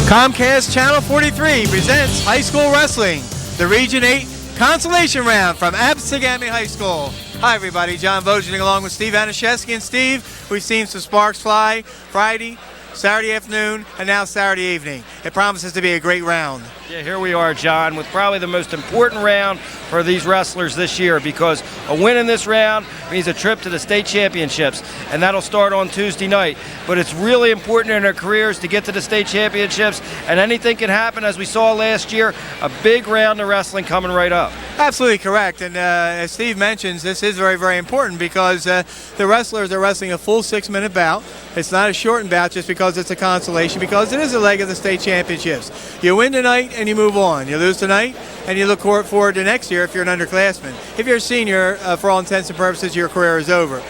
Comcast Channel 43 presents high school wrestling, the Region 8 Consolation Round from Absegami High School. Hi everybody, John Vogeding along with Steve Anuszewski. And Steve, we've seen some sparks fly Friday, Saturday afternoon, and now Saturday evening. It promises to be a great round. Yeah, here we are, John, with probably the most important round for these wrestlers this year, because a win in this round means a trip to the state championships, and that'll start on Tuesday night. But it's really important in their careers to get to the state championships, and anything can happen, as we saw last year. A big round of wrestling coming right up. Absolutely correct, and as Steve mentions, this is very, very important because the wrestlers are wrestling a full 6-minute bout. It's not a shortened bout just because it's a consolation, because it is a leg of the state championships. You win tonight and you move on. You lose tonight and you look forward to next year if you're an underclassman. If you're a senior, for all intents and purposes, your career is over.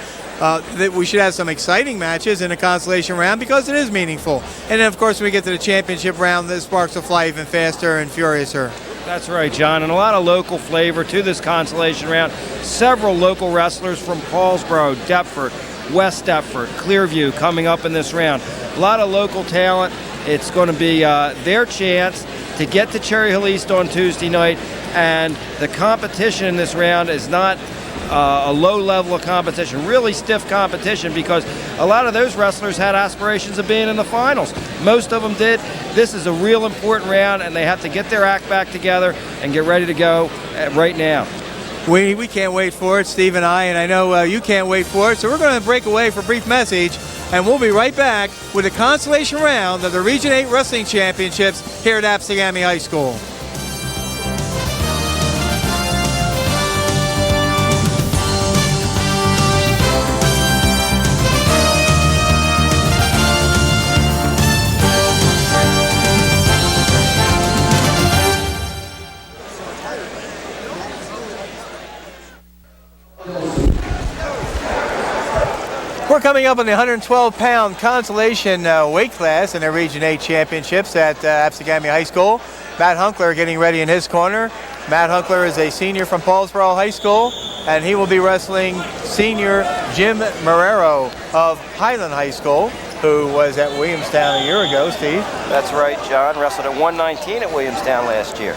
We should have some exciting matches in a consolation round because it is meaningful. And then, of course, when we get to the championship round, the sparks will fly even faster and furiouser. That's right, John, and a lot of local flavor to this consolation round. Several local wrestlers from Paulsboro, Deptford, West Deptford, Clearview coming up in this round. A lot of local talent. It's going to be their chance to get to Cherry Hill East on Tuesday night, and the competition in this round is not a low level of competition, really stiff competition, because a lot of those wrestlers had aspirations of being in the finals. Most of them did. This is a real important round, and they have to get their act back together and get ready to go right now. We can't wait for it, Steve and I know you can't wait for it, so we're going to break away for a brief message, and we'll be right back with a consolation round of the Region 8 Wrestling Championships here at Absegami High School. We're coming up on the 112-pound consolation weight class in the Region 8 Championships at Absegami High School. Matt Hunkler getting ready in his corner. Matt Hunkler is a senior from Paulsboro High School, and he will be wrestling senior Jim Marrero of Highland High School, who was at Williamstown a year ago, Steve. That's right, John. Wrestled at 119 at Williamstown last year.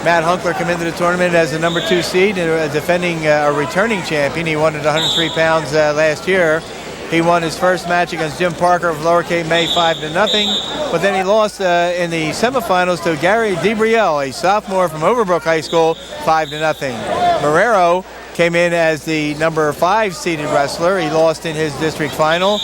Matt Hunkler came into the tournament as the number 2 seed, defending a returning champion. He won at 103 pounds last year. He won his first match against Jim Parker of Lower Cape May 5-0, but then he lost in the semifinals to Gary DeBrielle, a sophomore from Overbrook High School, 5-0. Marrero came in as the number 5 seeded wrestler. He lost in his district final.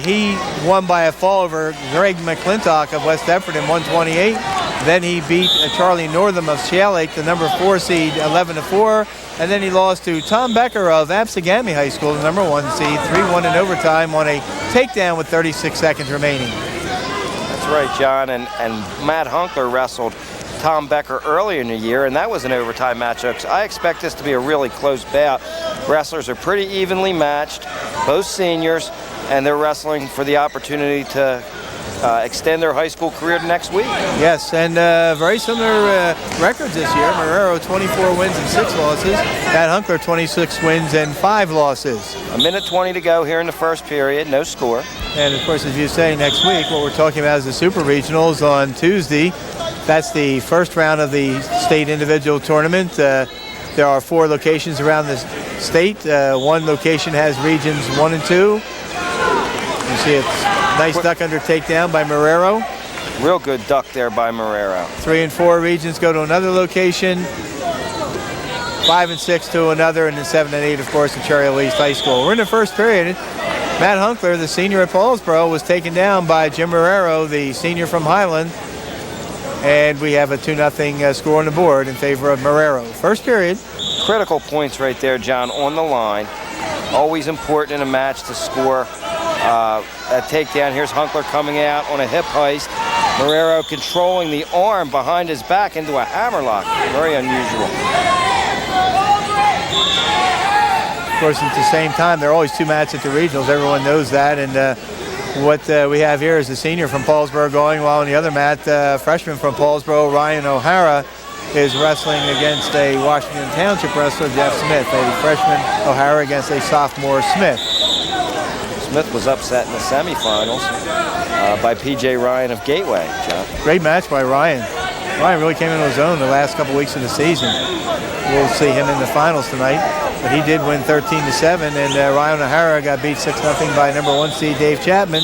He won by a fall over Greg McClintock of West Deptford in 128. Then he beat Charlie Northam of Shale Lake, the number 4 seed, 11-4. And then he lost to Tom Becker of Absegami High School, the number 1 seed, 3-1 in overtime on a takedown with 36 seconds remaining. That's right, John. And Matt Hunkler wrestled Tom Becker earlier in the year, and that was an overtime matchup. So I expect this to be a really close bout. Wrestlers are pretty evenly matched, both seniors, and they're wrestling for the opportunity to extend their high school career to next week. Yes, and very similar records this year. Marrero 24 wins and 6 losses. Matt Hunkler 26 wins and 5 losses. 1:20 to go here in the first period, no score. And of course, as you say, next week, what we're talking about is the Super Regionals on Tuesday. That's the first round of the state individual tournament. There are 4 locations around the state. One location has regions 1 and 2. You see it's nice duck under takedown by Marrero. Real good duck there by Marrero. 3 and 4 regions go to another location. 5 and 6 to another, and then 7 and 8, of course, at Cherry Hill East High School. We're in the first period. Matt Hunkler, the senior at Paulsboro, was taken down by Jim Marrero, the senior from Highland. And we have a 2-0 score on the board in favor of Marrero. First period. Critical points right there, John, on the line. Always important in a match to score a takedown. Here's Hunkler coming out on a hip heist. Marrero controlling the arm behind his back into a hammerlock. Very unusual. Of course, at the same time, there are always 2 mats at the regionals. Everyone knows that. And what we have here is the senior from Paulsboro going, while on the other mat, freshman from Paulsboro, Ryan O'Hara, is wrestling against a Washington Township wrestler, Jeff Smith. A freshman O'Hara against a sophomore Smith. Smith was upset in the semifinals by P.J. Ryan of Gateway, John. Great match by Ryan. Ryan really came into his own the last couple weeks of the season. We'll see him in the finals tonight. But he did win 13-7, and Ryan O'Hara got beat 6-0 by number 1 seed Dave Chapman.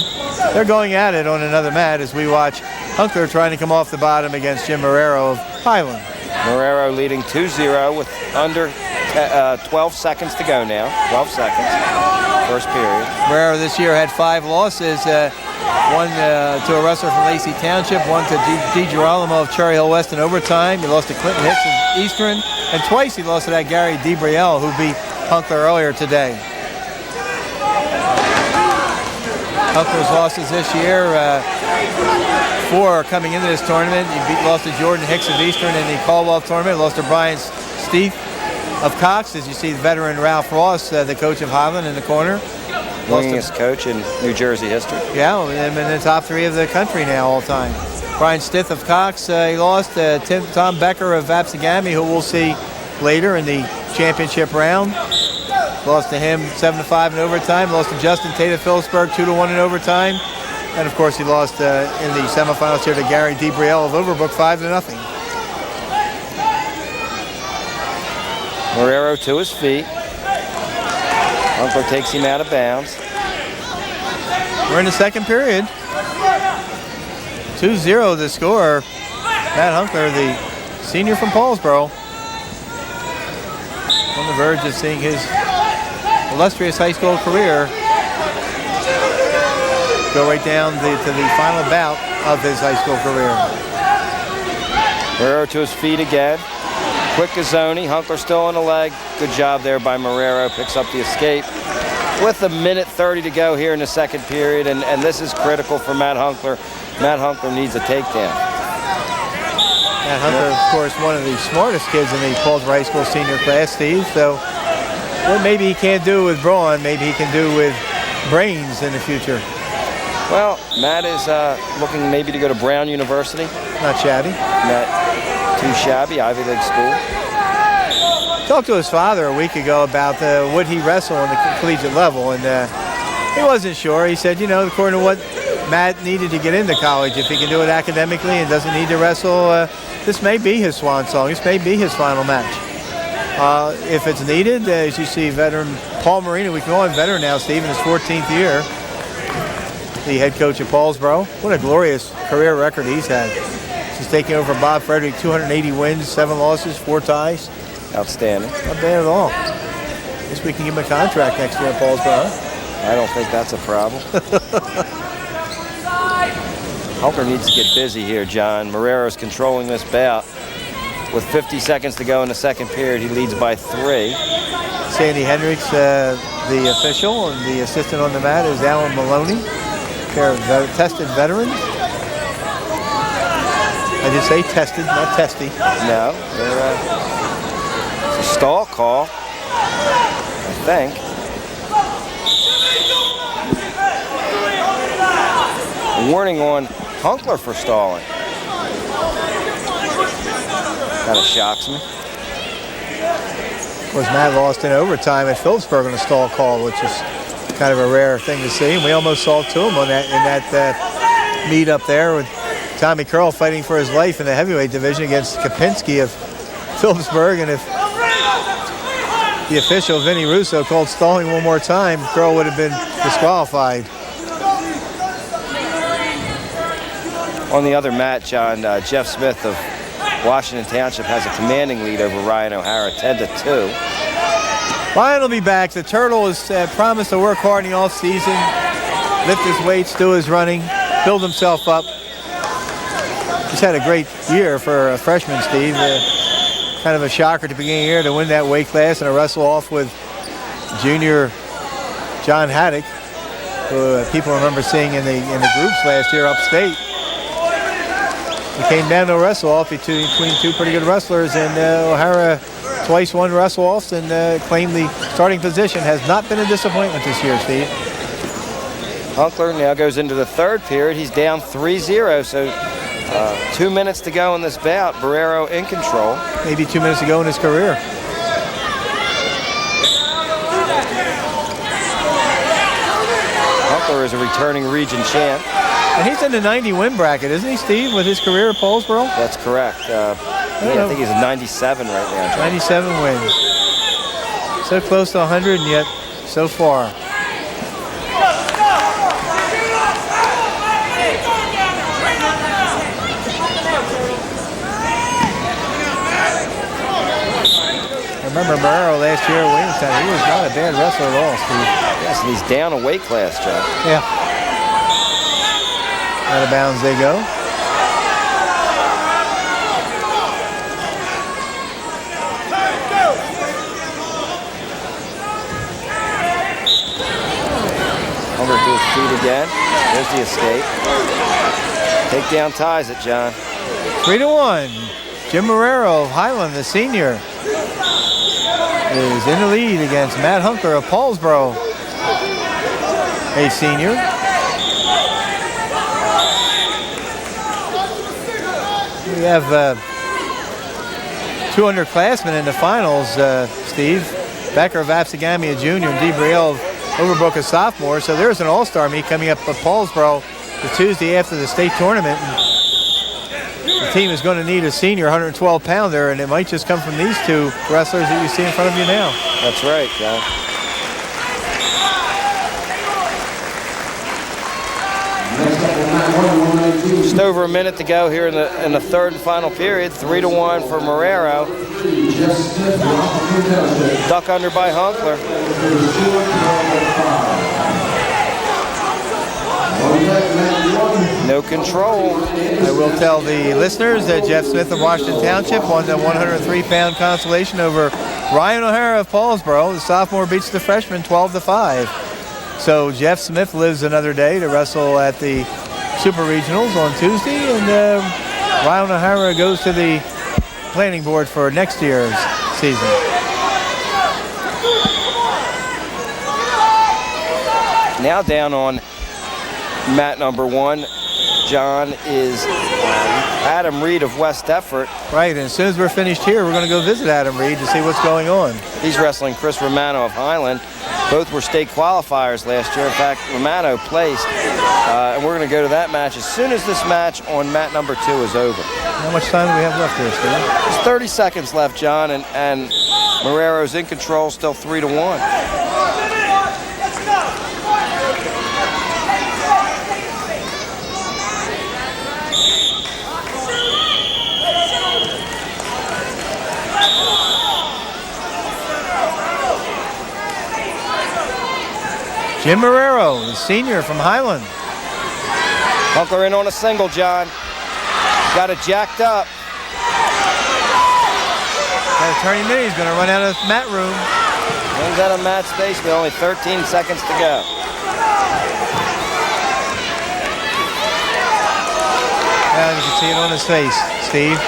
They're going at it on another mat as we watch Hunkler trying to come off the bottom against Jim Marrero of Highland. Marrero leading 2-0 with under 12 seconds to go now. 12 seconds, first period. Marrero this year had 5 losses. One to a wrestler from Lacey Township, one to DiGirolamo of Cherry Hill West in overtime. He lost to Clinton Hicks of Eastern, and twice he lost to that Gary DeBrielle, who beat Hunkler earlier today. Hunkler's losses this year, 4 coming into this tournament. He lost to Jordan Hicks of Eastern in the Caldwell tournament. Lost to Brian Steef of Cox, as you see the veteran Ralph Ross, the coach of Highland, in the corner. Winningest coach in New Jersey history. Yeah, I'm in the top 3 of the country now all time. Brian Stith of Cox, he lost to Tom Becker of Absegami, who we'll see later in the championship round. Lost to him 7-5 in overtime. Lost to Justin Tate of Phillipsburg 2-1 in overtime. And of course he lost in the semifinals here to Gary DeBrielle of Overbrook 5-0. Marrero to his feet. Hunkler takes him out of bounds. We're in the second period. 2-0 the score. Matt Hunkler, the senior from Paulsboro, on the verge of seeing his illustrious high school career go right down to the final bout of his high school career. Marrero to his feet again. Quick Gazzoni. Hunkler still on the leg. Good job there by Marrero. Picks up the escape. With 1:30 to go here in the second period, and this is critical for Matt Hunkler. Matt Hunkler needs a takedown. Matt Hunkler, of course, one of the smartest kids in the Paulsboro High School senior class, Steve. So what maybe he can't do with brawn, maybe he can do with brains in the future. Well, Matt is looking maybe to go to Brown University. Not shabby. Not too shabby, Ivy League school. Talked to his father a week ago about would he wrestle on the collegiate level, and he wasn't sure. He said, you know, according to what Matt needed to get into college, if he can do it academically and doesn't need to wrestle, this may be his swan song. This may be his final match. If it's needed, as you see, veteran Paul Marino, we can call him veteran now, Steve, in his 14th year, the head coach of Paulsboro. What a glorious career record he's had. He's taking over Bob Frederick, 280 wins, 7 losses, 4 ties. Outstanding. Not bad at all. Guess we can give him a contract next year at Paulsboro. I don't think that's a problem. Hunkler needs to get busy here, John. Marrero's controlling this bout. With 50 seconds to go in the second period, he leads by 3. Sandy Hendricks, the official, and the assistant on the mat is Alan Maloney, pair of tested veterans. I did say tested, not testy. No, it's a stall call, I think. A warning on Hunkler for stalling. Kind of shocks me. Of course, Matt lost in overtime at Phillipsburg on a stall call, which is kind of a rare thing to see. And we almost saw it to him on that in that meet up there with Tommy Curl fighting for his life in the heavyweight division against Kapinski of Phillipsburg. And if the official, Vinny Russo, called stalling one more time, Curl would have been disqualified. On the other mat, John, Jeff Smith of Washington Township has a commanding lead over Ryan O'Hara, 10-2. Ryan will be back. The Turtle has promised to work hard in the off-season, lift his weights, do his running, build himself up. He's had a great year for a freshman, Steve. Kind of a shocker at the beginning of the year to win that weight class and to wrestle off with junior John Haddock, who people remember seeing in the groups last year upstate. He came down to a wrestle-off between 2 pretty good wrestlers, and O'Hara twice won wrestle-offs and claimed the starting position. Has not been a disappointment this year, Steve. Hunkler now goes into the third period. He's down 3-0, so 2 minutes to go in this bout. Marrero in control. Maybe 2 minutes to go in his career. Hunkler is a returning region champ. And he's in the 90 win bracket, isn't he, Steve, with his career at Paulsboro? That's correct. I think he's at 97 right now, John. 97 wins. So close to 100 and yet so far. I remember Morero last year at Williamstown. He was not a bad wrestler at all, Steve. Yes, and he's down a weight class, John. Yeah. Out of bounds they go. Over to his feet again. There's the escape. Takedown ties it, John. 3-1. Jim Morero of Highland, the senior, is in the lead against Matt Hunkler of Paulsboro, a senior. We have 2 underclassmen in the finals, Steve. Becker of Absegami, a junior, and DeBriel of Overbrook, a sophomore. So there's an all-star meet coming up at Paulsboro the Tuesday after the state tournament. And the team is going to need a senior 112-pounder, and it might just come from these 2 wrestlers that you see in front of you now. That's right, John. Just over a minute to go here in the third and final period. 3-1 for Morero. Duck under by Hunkler. No control. I will tell the listeners that Jeff Smith of Washington Township won the 103-pound consolation over Ryan O'Hara of Paulsboro. The sophomore beats the freshman 12-5. So Jeff Smith lives another day to wrestle at the Super Regionals on Tuesday, and Ryan O'Hara goes to the planning board for next year's season. Now down on mat number 1, John, is Adam Reed of West Deptford. Right, and as soon as we're finished here, we're going to go visit Adam Reed to see what's going on. He's wrestling Chris Romano of Highland. Both were state qualifiers last year. In fact, Romano placed, and we're going to go to that match as soon as this match on mat number 2 is over. How much time do we have left here, Steve? There's 30 seconds left, John, and Morero's in control, still 3-1. Jim Morero, the senior from Highland. Hunkler in on a single, John. Got it jacked up. That attorney Minnie's going to run out of mat room. Runs out of mat space with only 13 seconds to go. Yeah, you can see it on his face, Steve.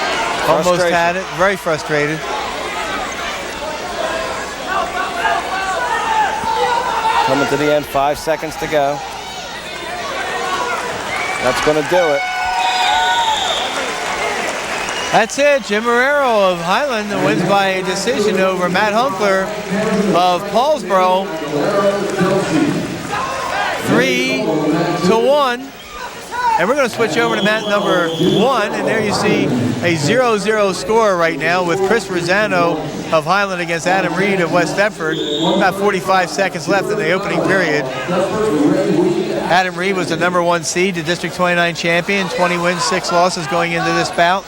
Almost had it, very frustrated. Coming to the end, 5 seconds to go. That's going to do it. That's it. Jim Morero of Highland wins by a decision over Matt Hunkler of Paulsboro. 3-1. And we're going to switch over to mat number 1, and there you see a 0-0 score right now with Chris Rosano of Highland against Adam Reed of West Deptford. About 45 seconds left in the opening period. Adam Reed was the number 1 seed, the District 29 champion, 20 wins, 6 losses going into this bout.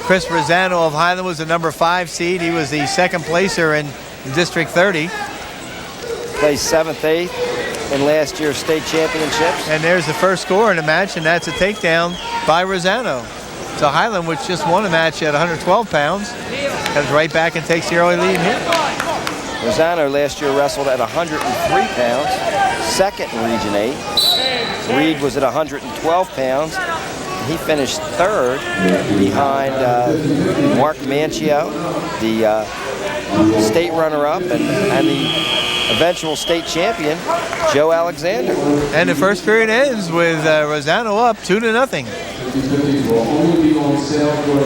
Chris Rosano of Highland was the number 5 seed. He was the second placer in District 30. Placed 7th, 8th. in last year's state championships. And there's the first score in the match, and that's a takedown by Rosano. So Highland, which just won a match at 112 pounds, comes right back and takes the early lead here. Rosano last year wrestled at 103 pounds, second in Region 8. Reed was at 112 pounds. He finished third behind Mark Manchio, the state runner-up, and the eventual state champion, Joe Alexander. And the first period ends with Rosano up 2-0.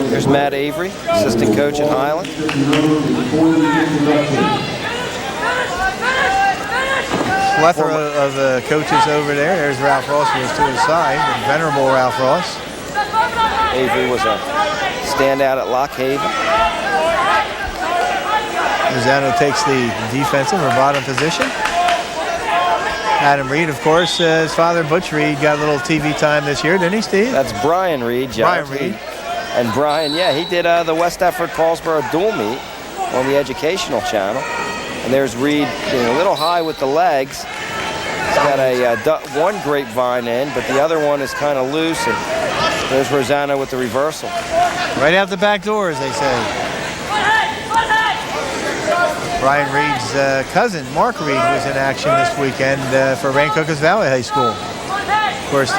Here's Matt Avery, assistant coach at Highland. plethora of coaches over there. There's Ralph Ross who was to his side, the venerable Ralph Ross. Avery was a standout at Lock Haven. Rosano takes the defensive or bottom position. Adam Reed, of course, his father, Butch Reed, got a little TV time this year, didn't he, Steve? That's Brian Reed, John. Brian Reed. And Brian, yeah, he did the West Effort Paulsboro dual meet on the educational channel. And there's Reed getting a little high with the legs. He's got one grapevine in, but the other one is kind of loose. And there's Rosano with the reversal. Right out the back door, as they say. Brian Reed's cousin, Mark Reed, was in action this weekend for Rancocas Valley High School. Of course,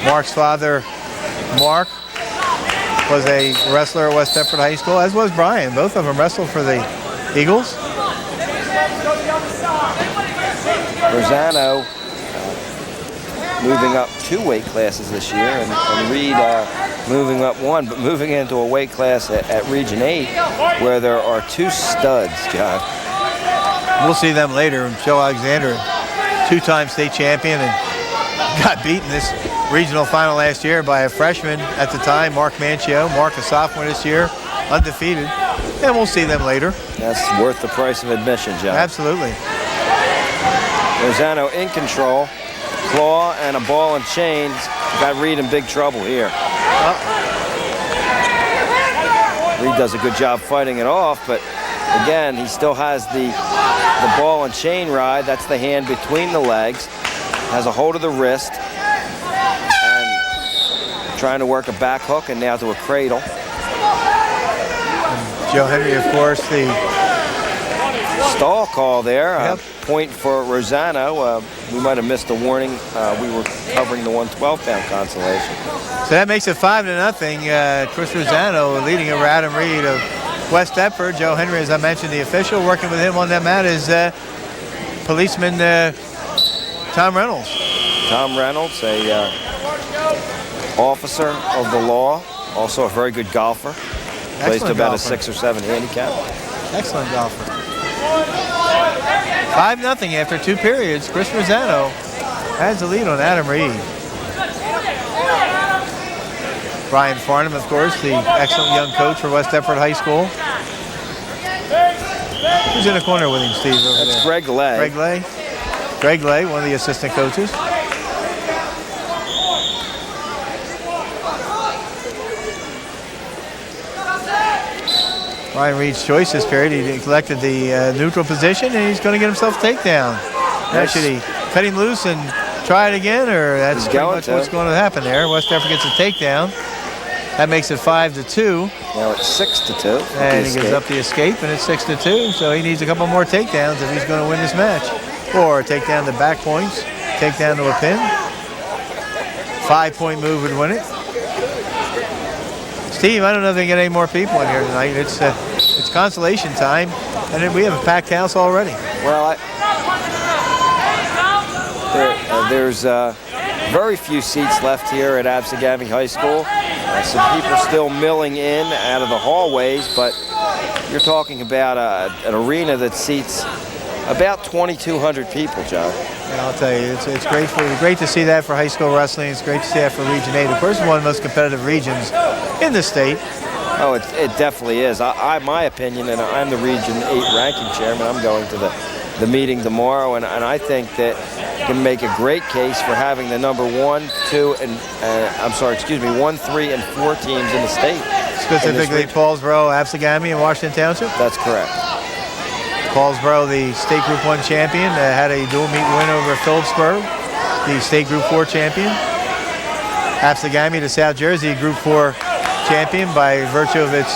Mark's father, Mark, was a wrestler at West Effort High School, as was Brian. Both of them wrestled for the Eagles. Rosano moving up 2 weight classes this year, and Reed moving up 1, but moving into a weight class at Region 8 where there are 2 studs, John. We'll see them later. Joe Alexander, 2-time state champion, and got beaten this regional final last year by a freshman at the time, Mark Manchio. Mark, a sophomore this year, undefeated. And we'll see them later. That's worth the price of admission, John. Absolutely. Rosano in control. Claw and a ball and chain. Got Reed in big trouble here. Reed does a good job fighting it off, but again, he still has the ball and chain ride. That's the hand between the legs. Has a hold of the wrist. And trying to work a back hook and now to a cradle. Joe Henry, of course, the stall call there. Yep. Point for Rosano. We might have missed a warning. We were covering the 112-pound consolation. So that makes it 5-0. Chris Rosano leading over Adam Reed of West Effort. Joe Henry, as I mentioned, the official. Working with him on that mat is policeman Tom Reynolds. Tom Reynolds, a officer of the law, also a very good golfer. Plays to about a 6 or 7 handicap. Excellent golfer. 5-0 after 2 periods. Chris Rosano has the lead on Adam Reed. Brian Farnham, of course, the excellent young coach for West Effort High School. Who's in the corner with him, Steve? That's Greg Lay. Greg Lay. Greg Lay, one of the assistant coaches. Brian Reed's choice this period. He collected the neutral position, and he's going to get himself a takedown. Now, should he cut him loose and try it again, or that's pretty much what's going to happen there? West Effort gets a takedown. That makes it 5-2. Now it's 6-2. And he gives up the escape, and it's 6-2. So he needs a couple more takedowns if he's going to win this match. Or take down the back points, take down to a pin. 5-point move would win it. Steve, I don't know if they get any more people in here tonight. It's consolation time, and then we have a packed house already. Well, there's very few seats left here at Absegami High School. Some people still milling in out of the hallways, but you're talking about an arena that seats about 2,200 people, John. And I'll tell you, it's great to see that for high school wrestling. It's great to see that for Region 8. Of course, it's one of the most competitive regions in the state. Oh, it definitely is. My opinion, and I'm the Region 8 ranking chairman, I'm going to the meeting tomorrow, and I think that you can make a great case for having the number 1, 2, and 1, 3, and 4 teams in the state. Specifically Paulsboro, Absegami, and Washington Township? That's correct. Paulsboro, the state Group 1 champion, had a dual meet win over Phillipsburg, the state Group 4 champion. Absegami, the South Jersey Group 4 champion by virtue of its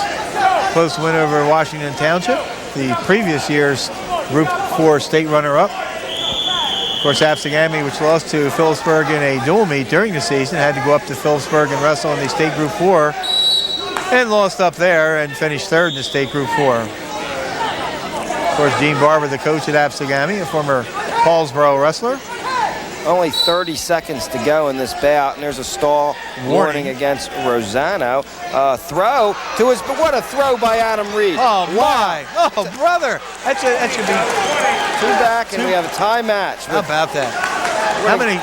close win over Washington Township, the previous year's Group 4 state runner-up. Of course, Absegami, which lost to Phillipsburg in a dual meet during the season, had to go up to Phillipsburg and wrestle in the state Group 4, and lost up there and finished 3rd in the state Group 4. Of course, Gene Barber, the coach at Absegami, a former Paulsboro wrestler. Only 30 seconds to go in this bout, and there's a stall warning against Rosano. Throw to his, but what a throw by Adam Reed. Oh, my. Oh, brother. That should be Two back, and we have a tie match. How about that? How many?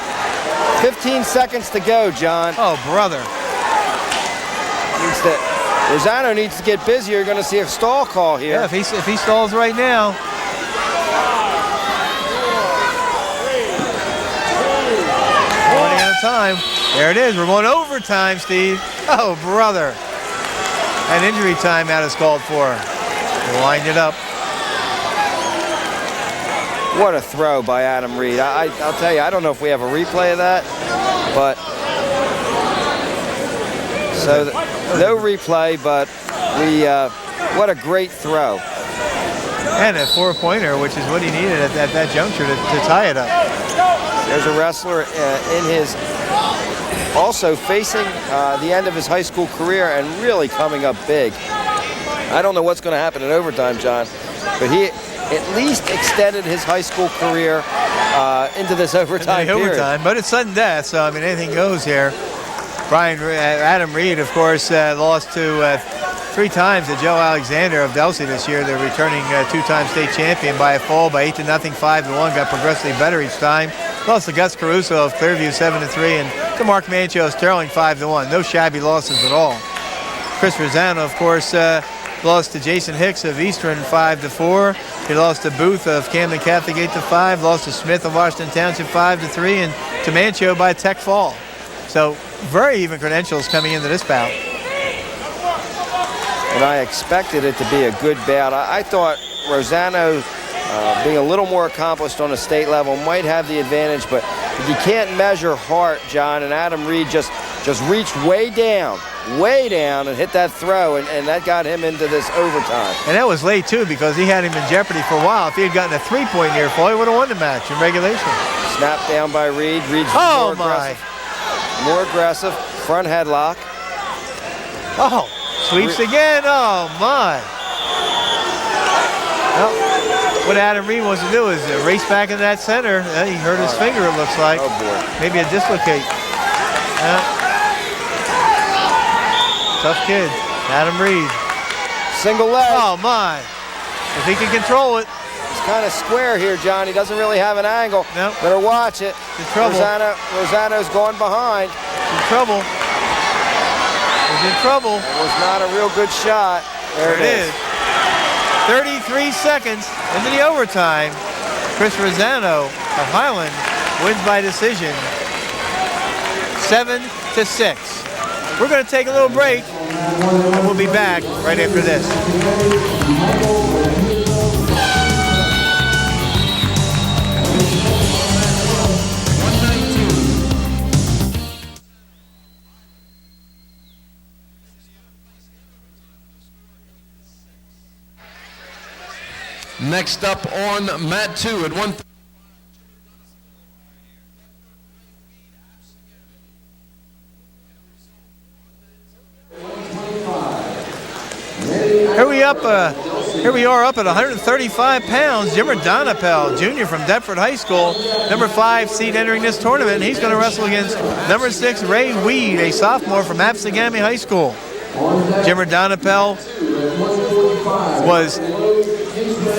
15 seconds to go, John. Oh, brother. Rosano needs to get busy. You're going to see a stall call here. Yeah, if he stalls right now. Running out of time. There it is. We're going overtime, Steve. Oh, brother. An injury timeout is called for. We'll wind it up. What a throw by Adam Reed. I'll tell you, I don't know if we have a replay of that, but so no replay, but what a great throw. And a 4-pointer, which is what he needed at that juncture to tie it up. There's a wrestler in his, also facing the end of his high school career and really coming up big. I don't know what's going to happen in overtime, John, but he at least extended his high school career into this overtime period. But it's sudden death, so I mean anything goes here. Adam Reed, of course, lost to 3 times to Joe Alexander of Delsey this year. They're returning 2-time state champion by a fall by 8-0, 5-1. Got progressively better each time. Lost to Gus Caruso of Clearview 7-3 and to Mark Mancho of Sterling 5-1. No shabby losses at all. Chris Rosano, of course, lost to Jason Hicks of Eastern 5-4. He lost to Booth of Camden Catholic 8-5. Lost to Smith of Washington Township 5-3 and to Mancho by Tech Fall. So very even credentials coming into this bout. And I expected it to be a good bout. I thought Rosano, being a little more accomplished on a state level, might have the advantage, but you can't measure heart, John, and Adam Reed just reached way down and hit that throw, and that got him into this overtime. And that was late, too, because he had him in jeopardy for a while. If he had gotten a 3-point near fall, he would have won the match in regulation. Snap down by Reed. Reed's more aggressive. More aggressive. Front headlock. Oh, sweeps again. Oh, my. Well, what Adam Reed wants to do is race back into that center. He hurt his finger, it looks like. Oh, boy. Maybe a dislocate. Tough kid, Adam Reed. Single leg. Oh, my. If he can control it. It's kind of square here, John. He doesn't really have an angle. Nope. Better watch it. In trouble. Rosano's going behind. In trouble. He's in trouble. It was not a real good shot. There it is. 33 seconds into the overtime. Chris Rosano of Highland wins by decision. 7-6. We're going to take a little break, and we'll be back right after this. Next up on mat 2 at 1. Here we are up at 135 pounds. Jimmer Donapel, junior from Deptford High School, number 5 seed entering this tournament. He's going to wrestle against number 6 Ray Weed, a sophomore from Absegami High School. Jimmer Donapel was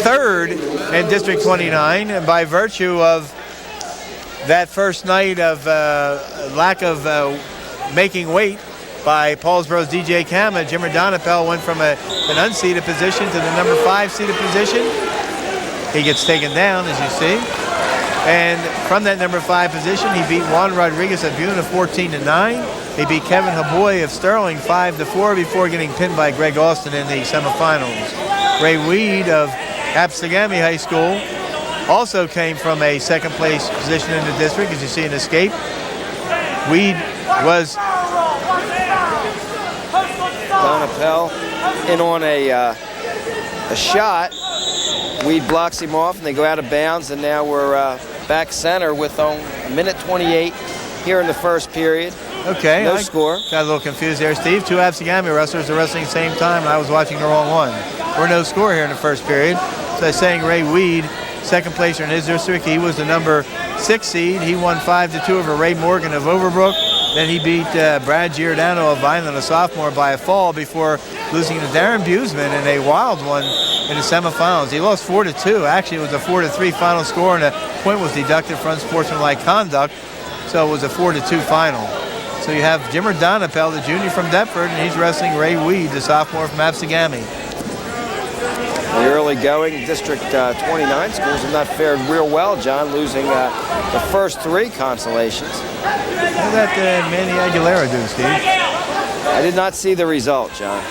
3rd in District 29, and by virtue of that first night of lack of making weight by Paulsboro's DJ Kama, Jimmer Donapel went from an unseeded position to the number 5 seeded position. He gets taken down, as you see. And from that number 5 position, he beat Juan Rodriguez of Buena 14-9. He beat Kevin Haboy of Sterling 5-4 before getting pinned by Greg Austin in the semifinals. Ray Weed of Absegami High School also came from a 2nd place position in the district, as you see in Escape. Weed was Donapel in on a shot. Weed blocks him off, and they go out of bounds, and now we're back center with a minute 28 here in the first period. Okay. No score. Got a little confused there, Steve. 2 Absegami wrestlers are wrestling at the same time, and I was watching the wrong one. We're no score here in the first period. So I'm saying Ray Weed, 2nd placer in his district. He was the number 6 seed. He won 5-2 over Ray Morgan of Overbrook. Then he beat Brad Giordano of Vineland, a sophomore, by a fall before losing to Darren Buseman in a wild one in the semifinals. He lost 4-2. Actually, it was a 4-3 final score, and a point was deducted for unsportsmanlike conduct. So it was a 4-2 final. So you have Jimmer Donapel, the junior from Deptford, and he's wrestling Ray Weed, the sophomore from Absegami. The early going District 29 schools have not fared real well, John, losing the first 3 consolations. How did that Manny Aguilera do, Steve? I did not see the result, John.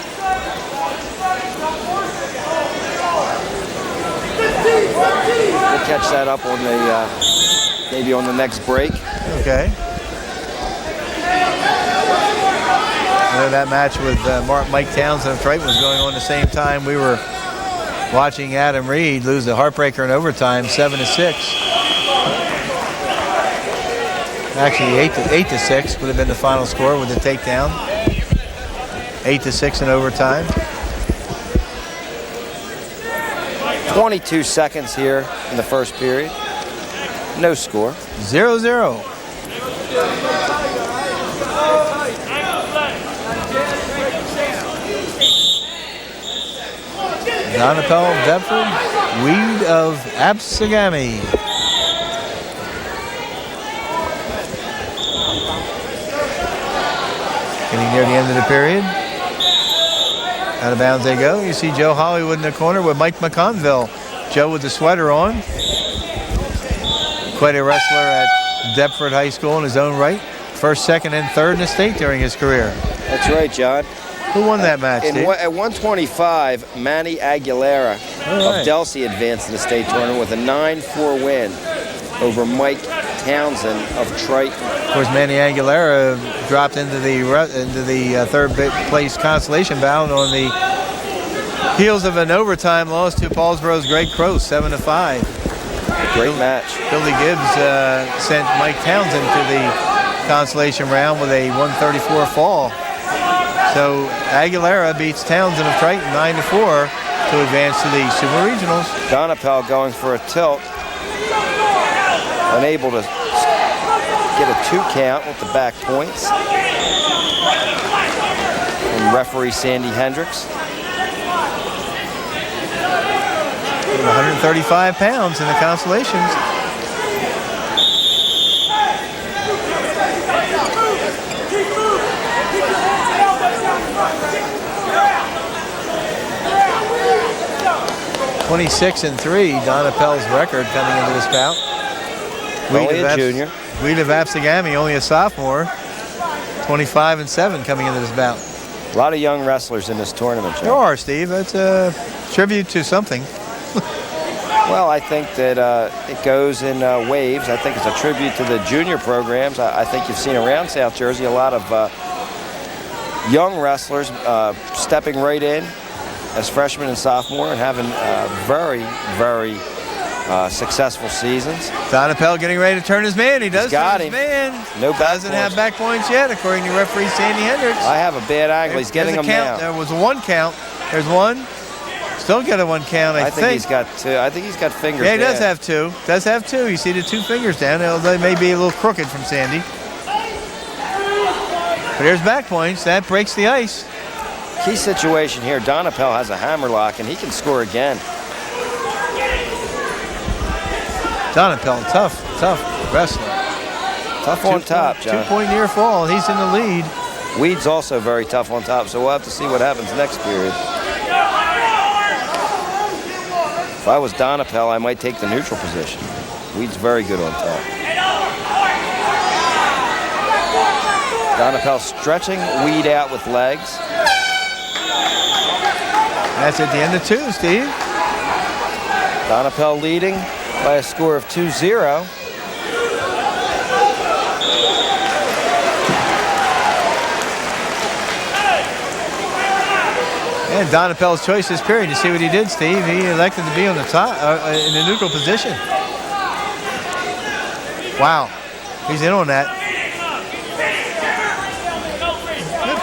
We'll catch that up on the maybe on the next break. Okay. That match with Mike Townsend of Triton was going on the same time we were watching Adam Reed lose the heartbreaker in overtime, 7-6. Actually, 8-6 would have been the final score with the takedown. 8-6 in overtime. 22 seconds here in the first period. No score. 0-0. Donapel of Deptford, Weed of Absegami. Getting near the end of the period. Out of bounds they go. You see Joe Hollywood in the corner with Mike McConville. Joe with the sweater on. Quite a wrestler at Deptford High School in his own right. First, second, and third in the state during his career. That's right, John. Who won that match, Steve? At 125, Manny Aguilera of Delsey advanced to the state tournament with a 9-4 win over Mike Townsend of Triton. Of course, Manny Aguilera dropped into the third place consolation bout on the heels of an overtime loss to Paulsboro's Greg Croce, 7-5. Great match. Billy Gibbs sent Mike Townsend to the consolation round with a 134 fall. So Aguilera beats Townsend of Triton 9-4 to advance to the Super Regionals. Donapel going for a tilt. Unable to get a 2 count with the back points. And referee Sandy Hendricks. 135 pounds in the consolations. (26-3), Donapel's record coming into this bout. Only a junior. Weed of Absegami, only a sophomore. 25-7 coming into this bout. A lot of young wrestlers in this tournament, Joe. There are, Steve. That's a tribute to something. Well, I think that it goes in waves. I think it's a tribute to the junior programs. I think you've seen around South Jersey a lot of young wrestlers stepping right in as freshmen and sophomore and having very, very successful seasons. Donapel getting ready to turn his man. He does turn his man. No back Doesn't have back points yet, according to referee Sandy Hendricks. I have a bad angle. He's getting them now. There was a 1 count. There's 1. Still get a 1 count, I think. He's got 2. I think he's got fingers. Yeah, he does have 2. Does have 2. You see the 2 fingers down. They may be a little crooked from Sandy. But here's back points. That breaks the ice. Key situation here. Donapel has a hammerlock, and he can score again. Donapel, tough wrestler. Tough on top, John. 2-point near fall, and he's in the lead. Weed's also very tough on top, so we'll have to see what happens next period. If I was Donapel, I might take the neutral position. Weed's very good on top. Donapel stretching Weed out with legs. That's at the end of 2, Steve. Donapel leading by a score of 2-0. And Donapel's choice this period. You see what he did, Steve? He elected to be on the top, in the neutral position. Wow, he's in on that.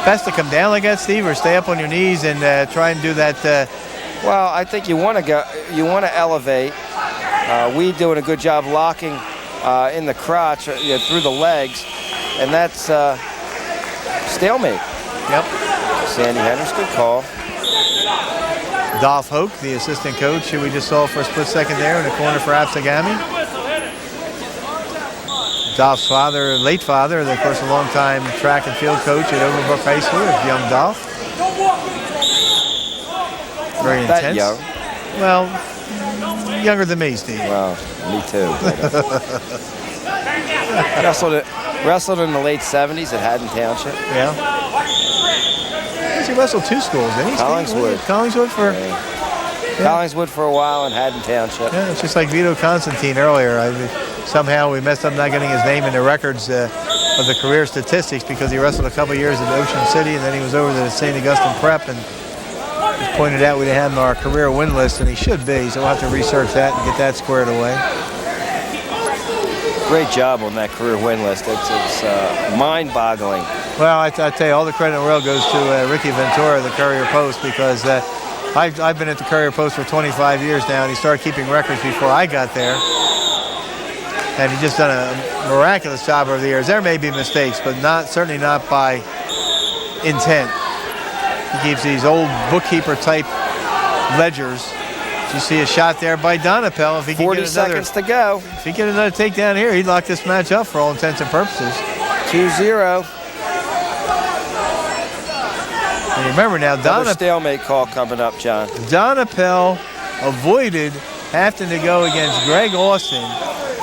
Best to come down like that, Steve, or stay up on your knees and try and do that. Well, I think you want to go. You want to elevate. Weed doing a good job locking in the crotch through the legs, and that's stalemate. Yep. Sandy Hendricks, good call. Dolph Hoke, the assistant coach, who we just saw for a split second there in the corner for Absegami. Dolph's father, late father, of course, a longtime track and field coach at Overbrook High School, young Dolph. Very intense. That young. Well, younger than me, Steve. Well, me too. Wrestled in the late 70s at Haddon Township. Yeah. He wrestled 2 schools, didn't he? Collingswood. Collingswood for... Yeah. Collingswood for a while and Haddon Township. Yeah, it's just like Vito Constantine earlier. Somehow we messed up not getting his name in the records of the career statistics because he wrestled a couple years at Ocean City and then he was over to the St. Augustine Prep and just pointed out we didn't have him on our career win list, and he should be, so we'll have to research that and get that squared away. Great job on that career win list. It's mind-boggling. Well, I tell you, all the credit in the world goes to Ricky Ventura, the Courier Post, because I've been at the Courier Post for 25 years now, and he started keeping records before I got there. And he's just done a miraculous job over the years. There may be mistakes, but certainly not by intent. He keeps these old bookkeeper-type ledgers. You see a shot there by Donapel. If he can 40 get another, seconds to go. If he get another takedown here, he'd lock this match up for all intents and purposes. 2-0. And remember now, Another stalemate call coming up, John. Donapel avoided having to go against Greg Austin.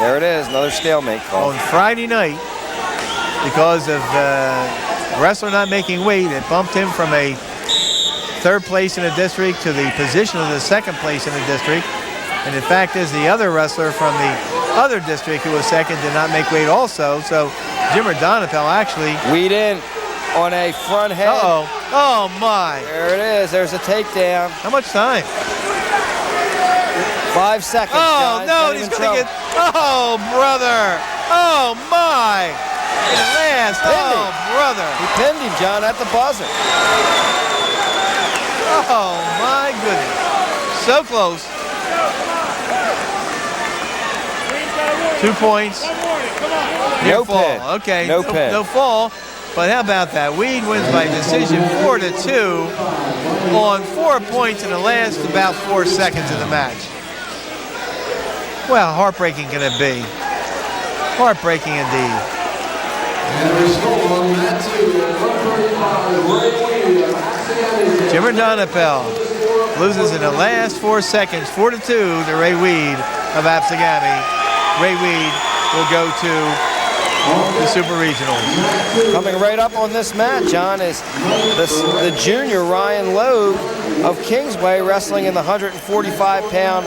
There it is, another stalemate call. On Friday night because of wrestler not making weight. It bumped him from a 3rd place in the district to the position of the 2nd place in the district. And in fact is the other wrestler from the other district who was 2nd did not make weight also. So Jimmer Donapel actually... Weed in on a front head. Uh-oh. Oh, my. There it is. There's a takedown. How much time? 5 seconds, Oh, John. no, he's going to get... Oh, brother. Oh, my. In the last. Oh, brother. He pinned him, John, at the buzzer. Oh, my goodness. So close. 2 points. No fall. pin. Okay. No pin. No fall. But how about that? Weed wins by decision 4-2 on 4 points in the last about 4 seconds of the match. Well, heartbreaking can it be? Heartbreaking indeed. Jimmer Donapel loses in the last 4 seconds, 4-2 to Ray Weed of Absegami. Ray Weed will go to the Super Regionals. Coming right up on this match, John, is the junior Ryan Logue of Kingsway wrestling in the 145-pound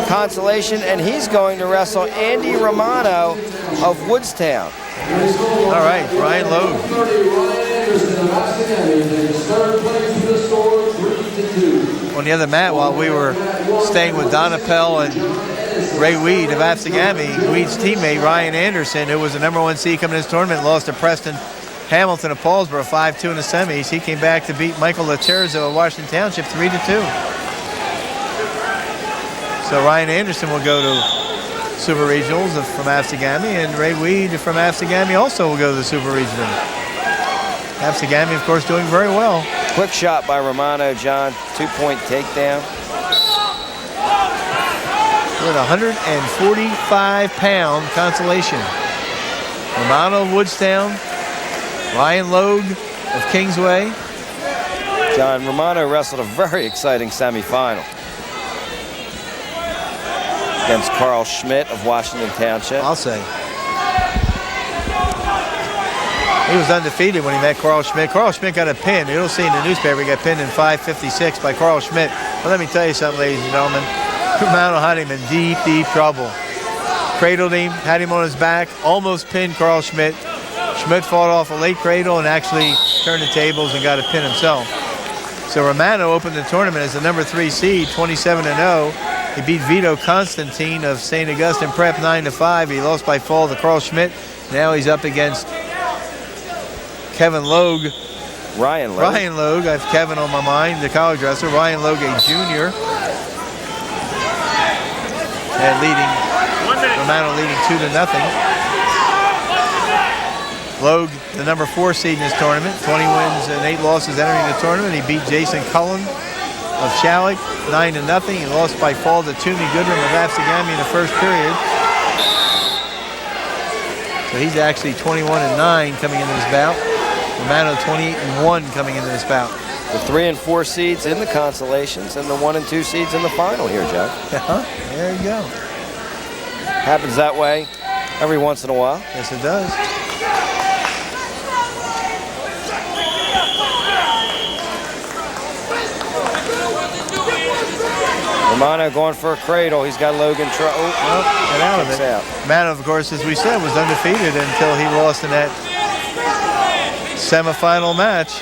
consolation, and he's going to wrestle Andy Romano of Woodstown. All right, Ryan Logue. On the other mat, while we were staying with Donapel and Ray Weed of Absegami, Weed's teammate Ryan Anderson, who was the #1 seed coming to this tournament, lost to Preston Hamilton of Paulsboro 5-2 in the semis. He came back to beat Michael Laterzo of Washington Township 3-2. So Ryan Anderson will go to Super Regionals from Absegami, and Ray Weed from Absegami also will go to the Super Regional. Absegami, of course, doing very well. Quick shot by Romano, John. 2-point takedown. We're at 145-pound consolation. Romano of Woodstown, Ryan Logue of Kingsway. John, Romano wrestled a very exciting semifinal against Carl Schmidt of Washington Township. I'll say. He was undefeated when he met Carl Schmidt. Carl Schmidt got a pin. You'll see in the newspaper he got pinned in 5:56 by Carl Schmidt. But let me tell you something, ladies and gentlemen. Romano had him in deep, deep trouble. Cradled him, had him on his back, almost pinned Carl Schmidt. Schmidt fought off a late cradle and actually turned the tables and got a pin himself. So Romano opened the tournament as the #3 seed, 27-0. He beat Vito Constantine of St. Augustine Prep 9-5. He lost by fall to Carl Schmidt. Now he's up against Kevin Logue. Ryan Logue. Ryan Logue. I have Kevin on my mind, the college wrestler. Ryan Logue, a junior. And Romano leading 2-0. Logue, the #4 seed in this tournament, 20 wins and 8 losses entering the tournament. He beat Jason Cullen of Shalleck, 9-0. He lost by fall to Toomey Goodrum of Absegami in the first period. So he's actually 21-9 coming into this bout. Romano 28-1 coming into this bout. The 3 and 4 seeds in the Consolations and the 1 and 2 seeds in the final here, Joe. There you go. Happens that way every once in a while. Yes, it does. Romano going for a cradle. He's got Logan. Get out of it. Romano, of course, as we said, was undefeated until he lost in that semifinal match.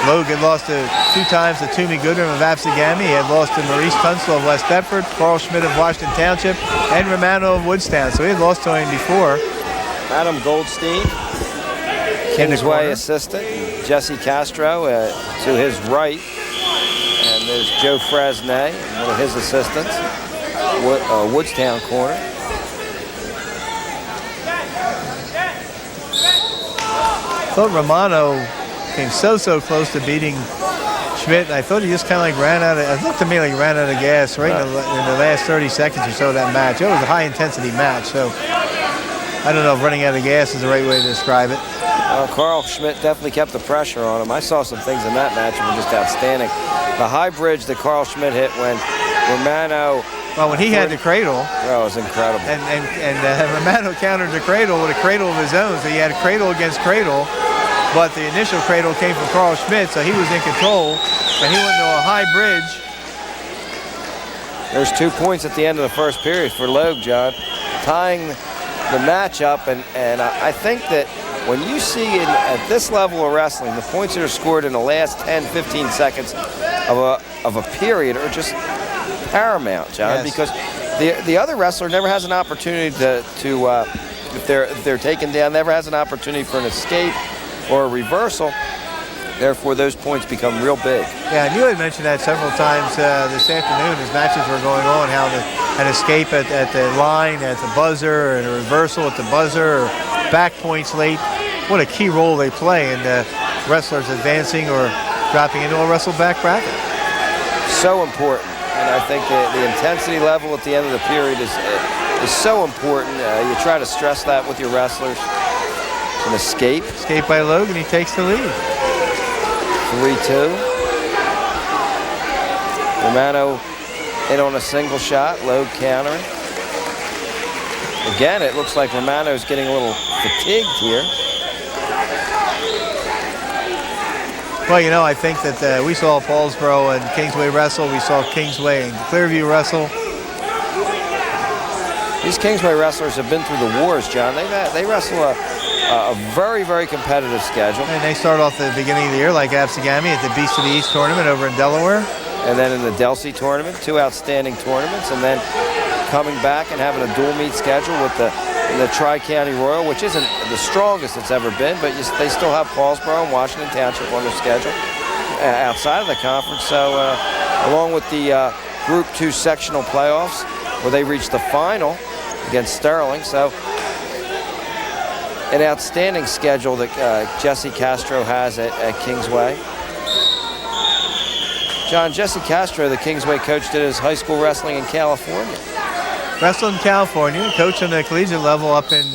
Logan lost 2 times to Toomey Goodrum of Absegami. He had lost to Maurice Tunstall of West Deptford, Carl Schmidt of Washington Township, and Romano of Woodstown. So he had lost to him before. Adam Goldstein, Kingsway assistant. Jesse Castro to his right. And there's Joe Fresnay, one of his assistants. Woodstown corner. I thought Romano came so close to beating Schmidt. I thought he just kind of like ran out of, it looked to me like he ran out of gas right in the last 30 seconds or so of that match. It was a high intensity match, so I don't know if running out of gas is the right way to describe it. Carl Schmidt definitely kept the pressure on him. I saw some things in that match that were just outstanding. The high bridge that Carl Schmidt hit when Romano... Well, when he had the cradle... That was incredible. And Romano countered the cradle with a cradle of his own, so he had a cradle against cradle. But the initial cradle came from Carl Schmidt, so he was in control, and he went into a high bridge. There's 2 points at the end of the first period for Logue, John, tying the match up, and I think that when you see at this level of wrestling, the points that are scored in the last 10, 15 seconds of a period are just paramount, John, yes. Because the other wrestler never has an opportunity to if they're taken down, never has an opportunity for an escape or a reversal. Therefore, those points become real big. Yeah, and you had mentioned that several times this afternoon as matches were going on, how an escape at the line, at the buzzer, and a reversal at the buzzer, or back points late. What a key role they play in wrestlers advancing or dropping into a wrestle back bracket. So important, and I think the intensity level at the end of the period is so important. You try to stress that with your wrestlers. An escape. Escape by Logan, he takes the lead. 3-2. Romano in on a single shot, Logue countering. Again, it looks like Romano's getting a little fatigued here. Well, you know, I think that we saw Paulsboro and Kingsway wrestle. We saw Kingsway and Clearview wrestle. These Kingsway wrestlers have been through the wars, John. They wrestle a very, very competitive schedule. And they start off at the beginning of the year like Absegami at the Beast of the East tournament over in Delaware. And then in the Delsey tournament, 2 outstanding tournaments, and then coming back and having a dual meet schedule with the Tri-County Royal, which isn't the strongest it's ever been, but they still have Paulsboro and Washington Township on their schedule outside of the conference. So along with the Group 2 sectional playoffs, where they reached the final against Sterling. So an outstanding schedule that Jesse Castro has at Kingsway. John, Jesse Castro, the Kingsway coach, did his high school wrestling in California. Wrestled in California, coached on the collegiate level up in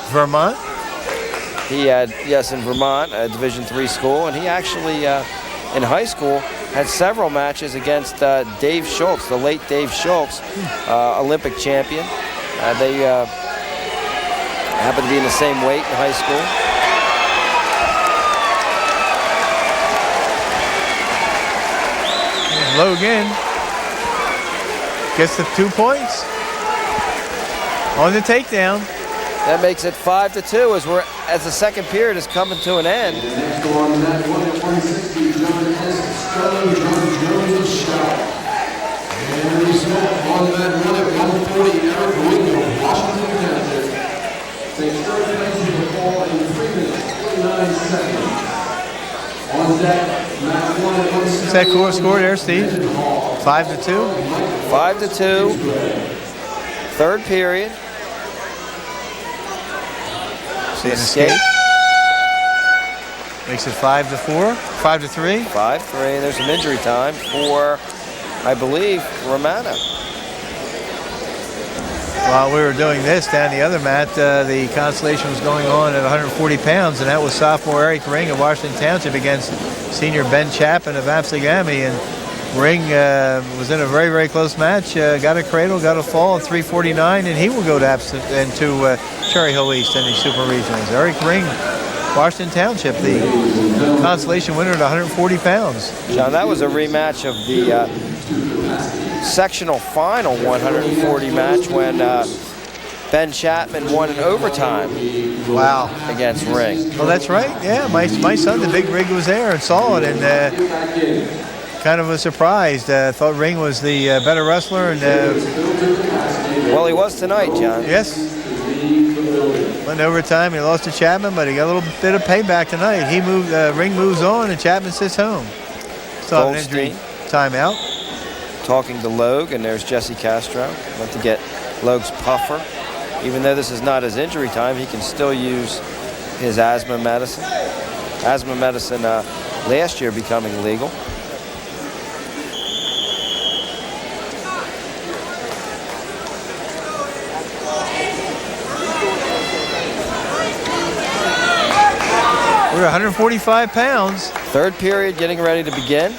Vermont. He had, yes, in Vermont, a Division III school, and he actually, in high school, had several matches against Dave Schultz, the late Dave Schultz, Olympic champion. They happened to be in the same weight in high school. Logan gets the 2 points on the takedown. That makes it 5-2 as the second period is coming to an end. Next on that 160, John S. Sterling, John Jones Scott. And result on that 140, Eric Wingo, Washington Township. Takes third place in the fall in 3 minutes, 29 seconds. On deck, Matt 1 at 160. What's that score there, Steve? 5-2? 5-2. Third period. See an escape. Makes it 5-4, 5-3. 5-3. There's some injury time for, I believe, Romano. While we were doing this down the other mat, the Consolation was going on at 140 pounds, and that was sophomore Eric Ring of Washington Township against senior Ben Chapman of Absegami. And Ring was in a very, very close match. Got a cradle, got a fall at 349, and he will go to Cherry Hill East in the Super Regionals. Eric Ring, Washington Township, the Consolation winner at 140 pounds. John, that was a rematch of the sectional final 140 match when Ben Chapman won in overtime. Wow. Against Ring. Well, that's right. Yeah, my son, the big rig, was there and saw it, and kind of was surprised. Thought Ring was the better wrestler, and well, he was tonight, John. Yes. Went in overtime. He lost to Chapman, but he got a little bit of payback tonight. He moved. Ring moves on, and Chapman sits home. Still an injury timeout. Talking to Logue, and there's Jesse Castro. Went to get Logue's puffer. Even though this is not his injury time, he can still use his asthma medicine. Asthma medicine last year becoming legal. We're 145 pounds. Third period getting ready to begin.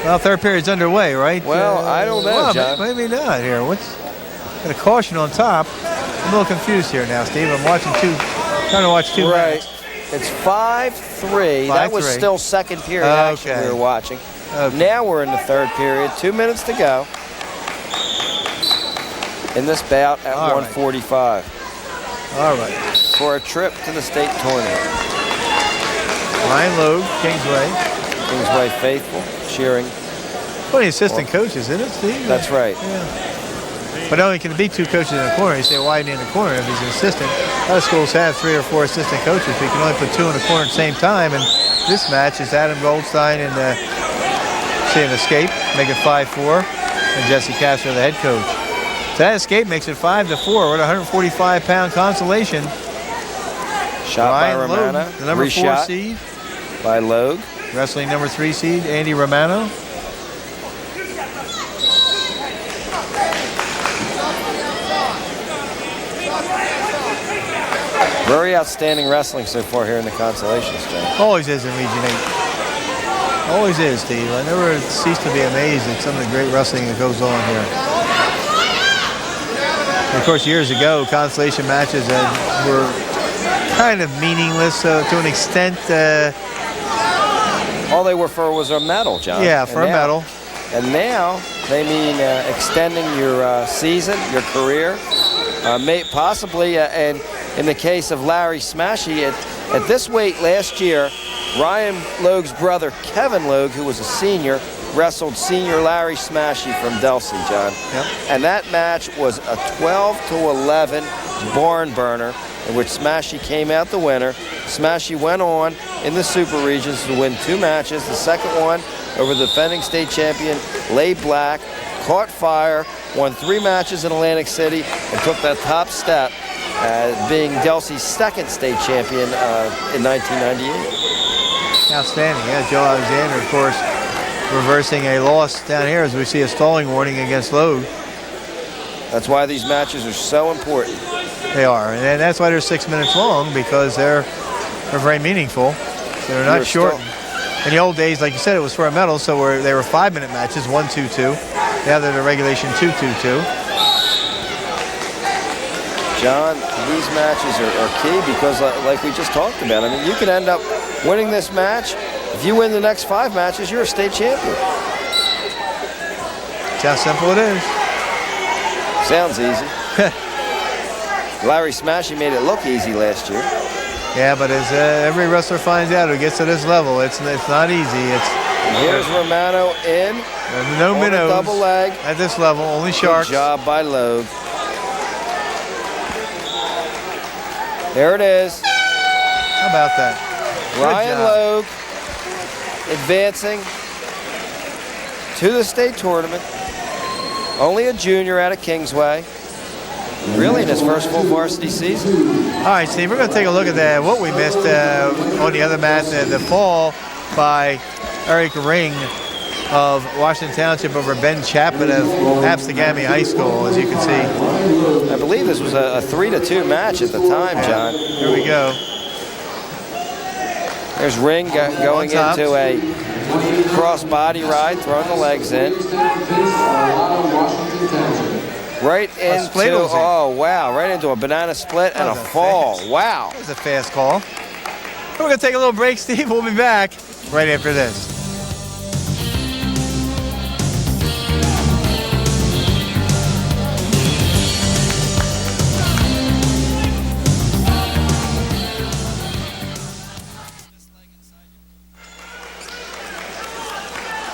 Well, third period's underway, right? Well, I don't know, well, John. Maybe not here. What's got a caution on top? I'm a little confused here now, Steve. I'm trying to watch two. Right. Matches. It's 5-3. That was still second period action we were watching. Okay. Now we're in the third period. 2 minutes to go in this bout at 145. All right. For a trip to the state tournament. Ryan Logue, Kingsway. Kingsway faithful, cheering. Plenty of assistant coaches, isn't it, Steve? That's right. Yeah. But only can be two coaches in a corner. You say, why in the corner if he's an assistant? Other schools have 3 or 4 assistant coaches, but you can only put 2 in the corner at the same time. And this match is Adam Goldstein and see an escape, make it 5-4, and Jesse Castro, the head coach. So that escape makes it 5-4 with a 145-pound Consolation. Shot Ryan by Romano. Logue, the number 4 seed. By Logue. Wrestling number 3 seed, Andy Romano. Very outstanding wrestling so far here in the Consolations, John. Always is in Region 8. Always is, Steve. I never cease to be amazed at some of the great wrestling that goes on here. And of course, years ago, Consolation matches were kind of meaningless to an extent. All they were for was a medal, John. Yeah, for a medal. And now they mean extending your season, your career, possibly, and in the case of Larry Smashy, at this weight last year, Ryan Logue's brother, Kevin Logue, who was a senior, wrestled senior Larry Smashy from Delsey, John. Yep. And that match was a 12-11 barn burner in which Smashy came out the winner. Smashy went on in the Super Regions to win 2 matches. The second one over the defending state champion, Lay Black, caught fire, won 3 matches in Atlantic City, and took that top step being Delsey's second state champion in 1998. Outstanding. Yeah, Joe Alexander, of course, reversing a loss down here as we see a stalling warning against Logue. That's why these matches are so important. They are, and that's why they're 6 minutes long, because they're very meaningful. So they're not short. In the old days, like you said, it was for a medal, so they were 5-minute matches, 1-2-2. Now they're the regulation 2-2-2. John, these matches are key because, like we just talked about, I mean, you could end up winning this match. If you win the next 5 matches, you're a state champion. That's how simple it is. Sounds easy. Larry Smashy made it look easy last year. Yeah, but as every wrestler finds out who gets to this level, it's not easy. Here's Romano in. No minnows. Double leg. At this level, only sharks. Good job by Logue. There it is. How about that? Ryan Logue advancing to the state tournament. Only a junior out of Kingsway. really in his first full varsity season. All right, Steve, we're going to take a look at what we missed on the other mat, the fall by Eric Ring of Washington Township over Ben Chapman of Absegami High School, as you can see. I believe this was a 3-2 match at the time, John. Here we go. There's Ring going into a cross body ride, throwing the legs in. Right into, oh wow, right into a banana split and a fall. Wow. That was a fast call. We're going to take a little break, Steve. We'll be back right after this.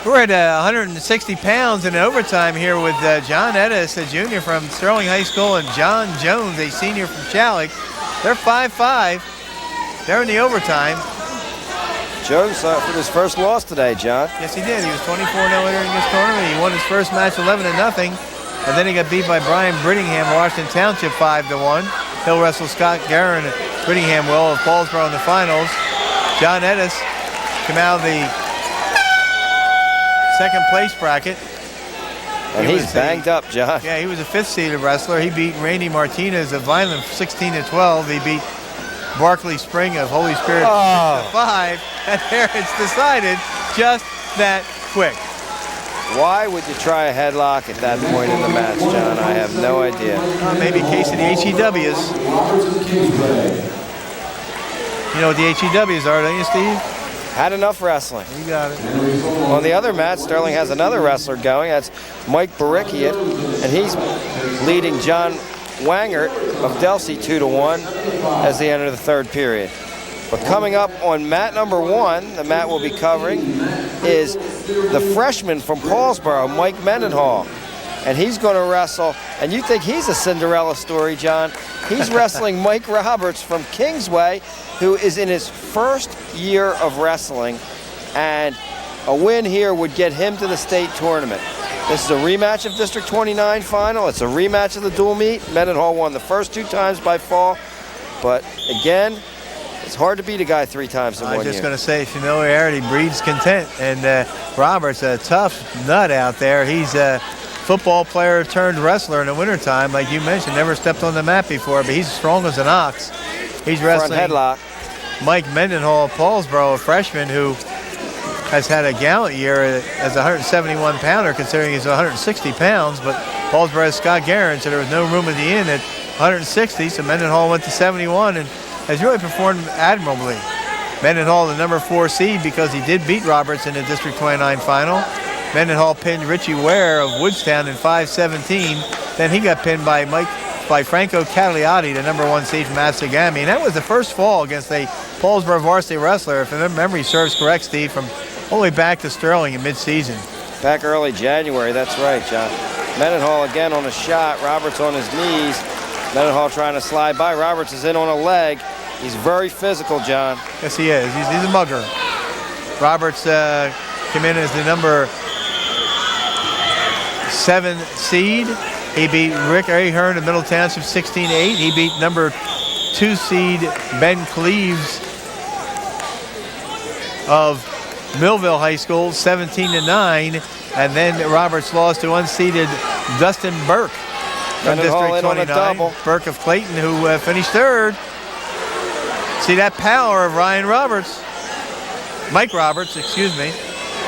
We're at 160 pounds in overtime here with John Edis, a junior from Sterling High School, and John Jones, a senior from Chalik. They're 5'5". They're in the overtime. Jones suffered his first loss today, John. Yes, he did. He was 24-0 entering this tournament. He won his first match 11-0, and then he got beat by Brian Brittingham, Washington Township 5-1. He'll wrestle Scott Guerin at Brittingham will of Paulsboro in the finals. John Edis came out of the second place bracket. And he's banged up, John. Yeah, he was a 5th-seeded wrestler. He beat Randy Martinez of Vineland 16-12. He beat Barkley Spring of Holy Spirit 5. And there it's decided just that quick. Why would you try a headlock at that point in the match, John? I have no idea. Maybe a case of the HEWs. You know what the HEWs are, don't you, Steve? Had enough wrestling. You got it. On the other mat, Sterling has another wrestler going. That's Mike Barikian, and he's leading John Wangert of Delsey 2-1 as they enter the third period. But coming up on mat number 1, the mat we'll be covering is the freshman from Paulsboro, Mike Mendenhall. And he's going to wrestle, and you think he's a Cinderella story, John. He's wrestling Mike Roberts from Kingsway, who is in his first year of wrestling, and a win here would get him to the state tournament. This is a rematch of District 29 final. It's a rematch of the dual meet. Mendenhall won the first 2 times by fall, but again, it's hard to beat a guy 3 times in 1 year. I'm just going to say familiarity breeds content, and Roberts, a tough nut out there. He's a football player turned wrestler in the wintertime, like you mentioned, never stepped on the mat before, but he's as strong as an ox. He's wrestling front headlock. Mike Mendenhall of Paulsboro, a freshman who has had a gallant year as a 171-pounder, considering he's 160 pounds, but Paulsboro has Scott Guerin, so there was no room in the inn at 160, so Mendenhall went to 71 and has really performed admirably. Mendenhall, the number 4 seed, because he did beat Roberts in the District 29 final. Mendenhall pinned Richie Ware of Woodstown in 5-17. Then he got pinned by Franco Cagliati, the number 1 seed from Absegami. And that was the first fall against a Paulsboro varsity wrestler, if memory serves correct, Steve, from all the way back to Sterling in mid-season. Back early January, that's right, John. Mendenhall again on a shot, Roberts on his knees. Mendenhall trying to slide by. Roberts is in on a leg. He's very physical, John. Yes, he is. He's a mugger. Roberts came in as the number 7 seed. He beat Rick Ahern of Middle Township 16-8. He beat number 2 seed Ben Cleaves of Millville High School 17-9. And then Roberts lost to unseeded Dustin Burke from District 29. Burke of Clayton, who finished 3rd. See that power of Mike Roberts, excuse me.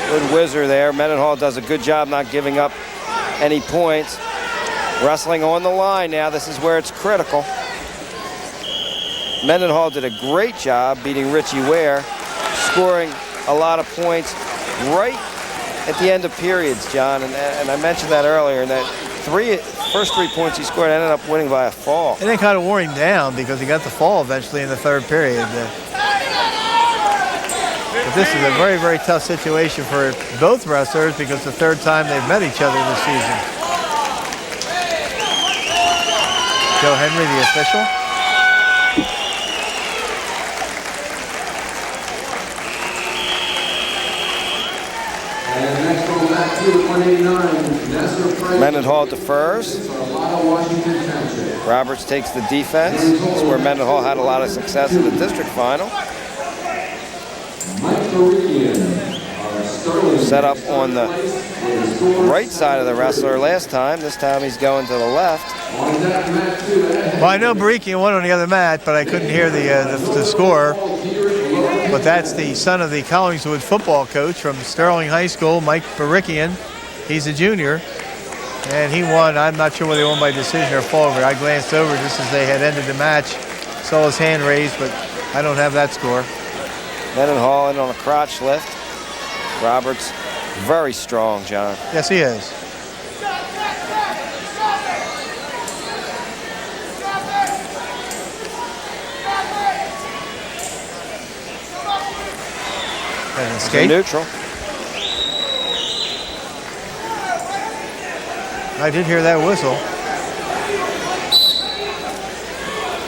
Good whizzer there. Mendenhall does a good job not giving up any points. Wrestling on the line now. This is where it's critical. Mendenhall did a great job beating Richie Ware, scoring a lot of points right at the end of periods, John. And I mentioned that earlier. And that first 3 points he scored ended up winning by a fall. And then kind of wore him down because he got the fall eventually in the 3rd period. But this is a very, very tough situation for both wrestlers because the 3rd time they've met each other this season. Joe Henry, the official. And next on mat Mendenhall defers. Roberts takes the defense. This is where Mendenhall had a lot of success in the district final. Set up on the right side of the wrestler last time. This time he's going to the left. Well, I know Barikian won on the other mat, but I couldn't hear the score. But that's the son of the Collingswood football coach from Sterling High School, Mike Barikian. He's a junior, and he won. I'm not sure whether he won by decision or fall over. I glanced over just as they had ended the match, saw his hand raised, but I don't have that score. Mendenhall in on a crotch lift. Roberts, very strong, John. Yes, he is. And escape. Neutral. I did hear that whistle.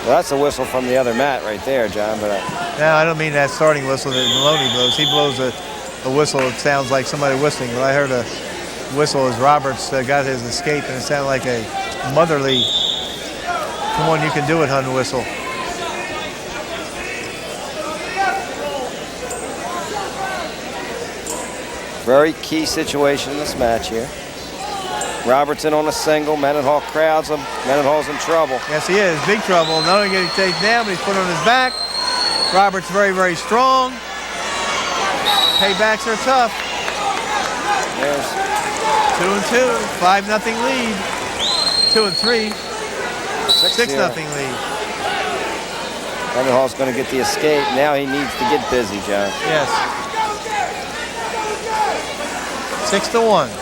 Well, that's a whistle from the other mat right there, John. But no, I don't mean that starting whistle that Maloney blows. He blows a whistle that sounds like somebody whistling. But I heard a whistle as Roberts got his escape, and it sounded like a motherly, come on, you can do it, hun, whistle. very key situation in this match here. Robertson on a single. Mendenhall crowds him. Mendenhall's in trouble. Yes, he is. Big trouble. Not only getting taken down, but he's put on his back. Roberts very, very strong. Paybacks are tough. There's 2-2. 5-0 lead. 2-3. 6-0 lead. Mendenhall's going to get the escape. Now he needs to get busy, John. Yes. 6-1. In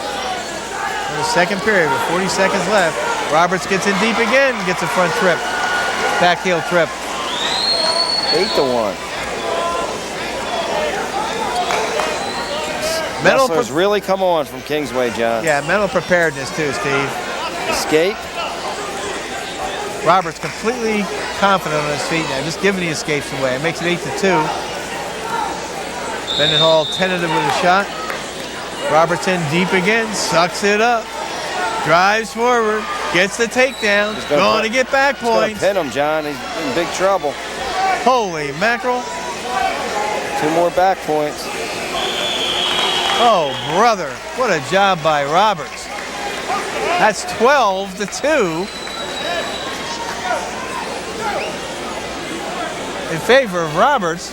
the second period with 40 seconds left. Roberts gets in deep again, gets a front trip. Back heel trip. 8-1. Wrestlers really come on from Kingsway, John. Yeah, mental preparedness too, Steve. Escape. Roberts completely confident on his feet now, just giving the escapes away. It makes it 8-2. Mendenhall tentative with a shot. Robertson deep again, sucks it up, drives forward, gets the takedown, going to get back points. He's going to pin him, John. He's in big trouble. Holy mackerel. 2 more back points. Oh, brother, what a job by Roberts. That's 12-2 in favor of Roberts,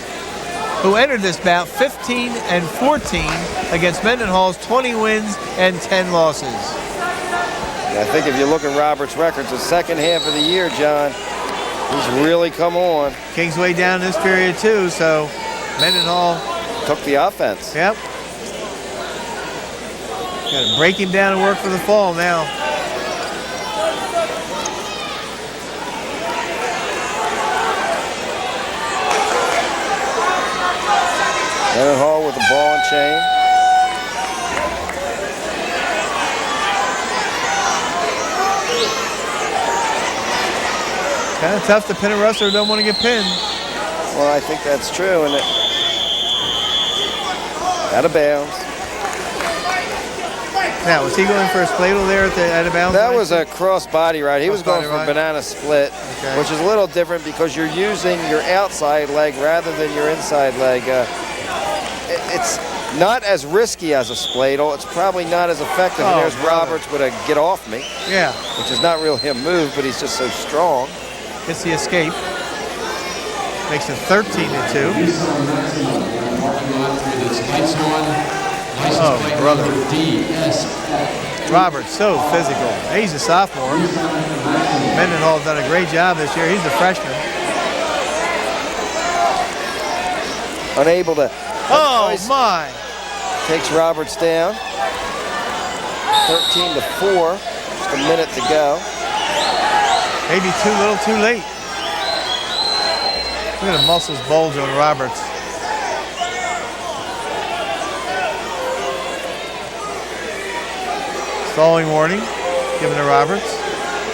who entered this bout 15-14 against Mendenhall's 20 wins and 10 losses. I think if you look at Roberts' records, the second half of the year, John, he's really come on. Kingsway down this period too, so Mendenhall took the offense. Yep. Got to break him down and work for the fall now. Mendenhall with the ball and chain. Kind of tough to pin a wrestler who don't want to get pinned. Well, I think that's true. And out of bounds. Now, was he going for a spladle there at the out of bounds? That was a cross body ride. He was going for a ride? banana split, Okay. which is a little different because you're using your outside leg rather than your inside leg. It's not as risky as a spladle. It's probably not as effective. Oh, and there's brother. Roberts with a get off me. Yeah. Which is not real him move, but he's just so strong. Gets the escape. Makes it 13-2. Oh, brother. Roberts, so physical. He's a sophomore. Mendenhall's done a great job this year. He's a freshman. Unable to. Oh, my. Takes Roberts down. 13-4. Just a minute to go. Maybe too little, too late. Look at the muscles bulge on Roberts. Stalling warning given to Roberts.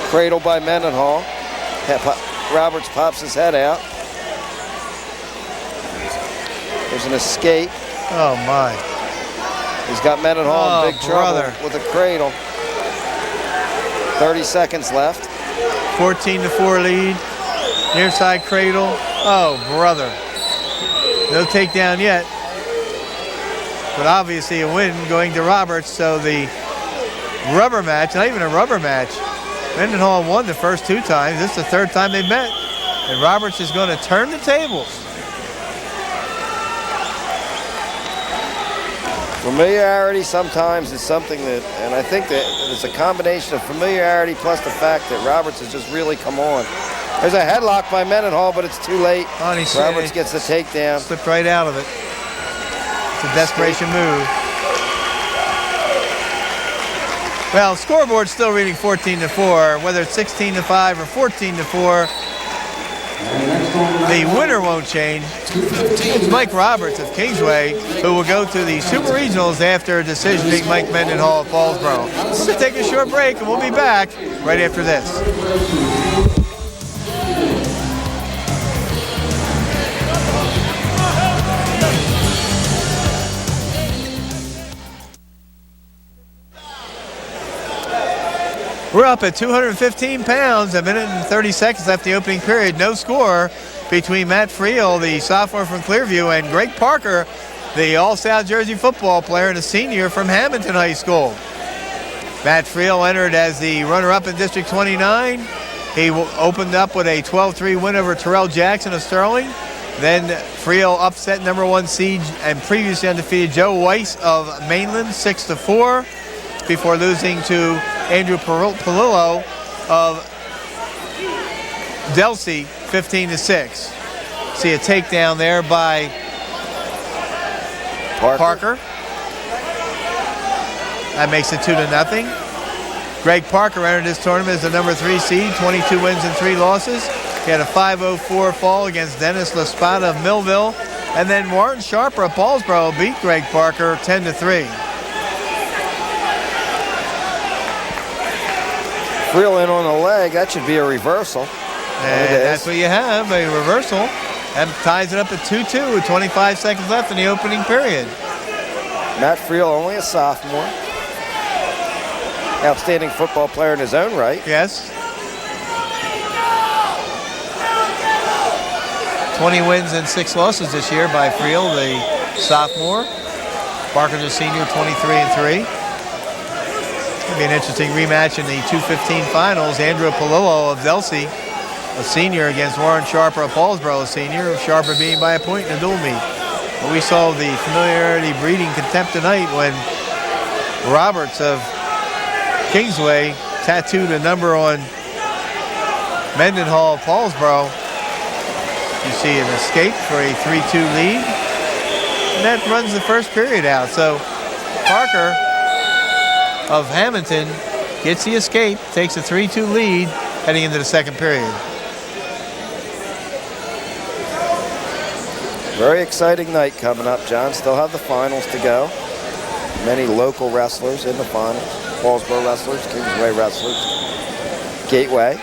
Cradle by Mendenhall. Roberts pops his head out. There's an escape. Oh, my. He's got Mendenhall in big trouble brother. with a cradle. 30 seconds left. 14-4 lead. Near side cradle. Oh, brother. No takedown yet. But obviously a win going to Roberts. So the rubber match, not even a rubber match. Mendenhall won the first 2 times. This is the 3rd time they've met. And Roberts is going to turn the tables. Familiarity sometimes is something that, and I think that it's a combination of familiarity plus the fact that Roberts has just really come on. There's a headlock by Mendenhall, but it's too late. Roberts gets the takedown. Slipped right out of it. It's a desperation move. Well, scoreboard's still reading 14-4. Whether it's 16-5 or 14-4, the winner won't change. It's Mike Roberts of Kingsway, who will go to the Super Regionals after decisioning Mike Mendenhall of Paulsboro. We're going to take a short break, and we'll be back right after this. We're up at 215 pounds, a minute and 30 seconds left in the opening period. No score between Matt Friel, the sophomore from Clearview, and Greg Parker, the All-South Jersey football player and a senior from Hamilton High School. Matt Friel entered as the runner-up in District 29. He opened up with a 12-3 win over Terrell Jackson of Sterling. Then Friel upset number 1 seed and previously undefeated Joe Weiss of Mainland 6-4 before losing to Andrew Palillo of Delsey 15-6. See a takedown there by Parker. That makes it 2-0. Greg Parker entered this tournament as the number 3 seed, 22 wins and 3 losses. He had a 5-0-4 fall against Dennis LaSpada of Millville. And then Warren Sharper of Paulsboro beat Greg Parker 10-3. Friel in on the leg, that should be a reversal. And that's what you have, a reversal. That ties it up at 2-2 with 25 seconds left in the opening period. Matt Friel, only a sophomore. Outstanding football player in his own right. Yes. 20 wins and 6 losses this year by Friel, the sophomore. Parker's a senior, 23-3. It's going to be an interesting rematch in the 215 finals. Andrew Palillo of Delsey, a senior, against Warren Sharper of Paulsboro, a senior. Sharper beating by a point in a dual meet. But we saw the familiarity breeding contempt tonight when Roberts of Kingsway tattooed a number on Mendenhall of Paulsboro. You see an escape for a 3-2 lead. And that runs the first period out. So Parker of Hamilton gets the escape, takes a 3-2 lead heading into the second period. Very exciting night coming up, John. Still have the finals to go. Many local wrestlers in the finals. Paulsboro wrestlers, Kingsway wrestlers, Gateway,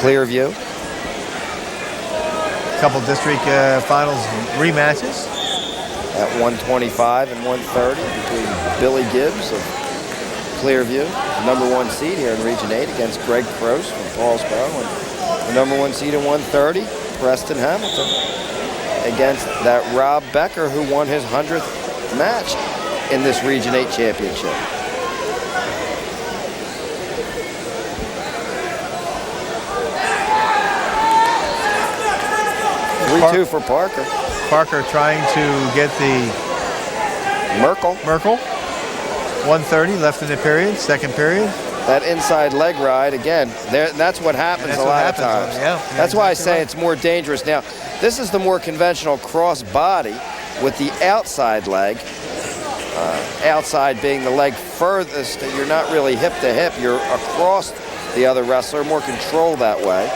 Clearview. A couple district finals rematches. At 125 and 130 between Billy Gibbs of Clearview, number 1 seed here in Region 8, against Greg Croce from Paulsboro, and the number 1 seed in 130, Preston Hamilton, against that Rob Becker, who won his 100th match in this Region 8 championship. Three-2 for Parker. Parker trying to get the Merkel. 130 left in the period, second period. That inside leg ride, again, that's what happens a lot of times. That's why I say it's more dangerous. Now, this is the more conventional cross body with the outside leg. Outside being the leg furthest, you're not really hip to hip. You're across the other wrestler, more control that way.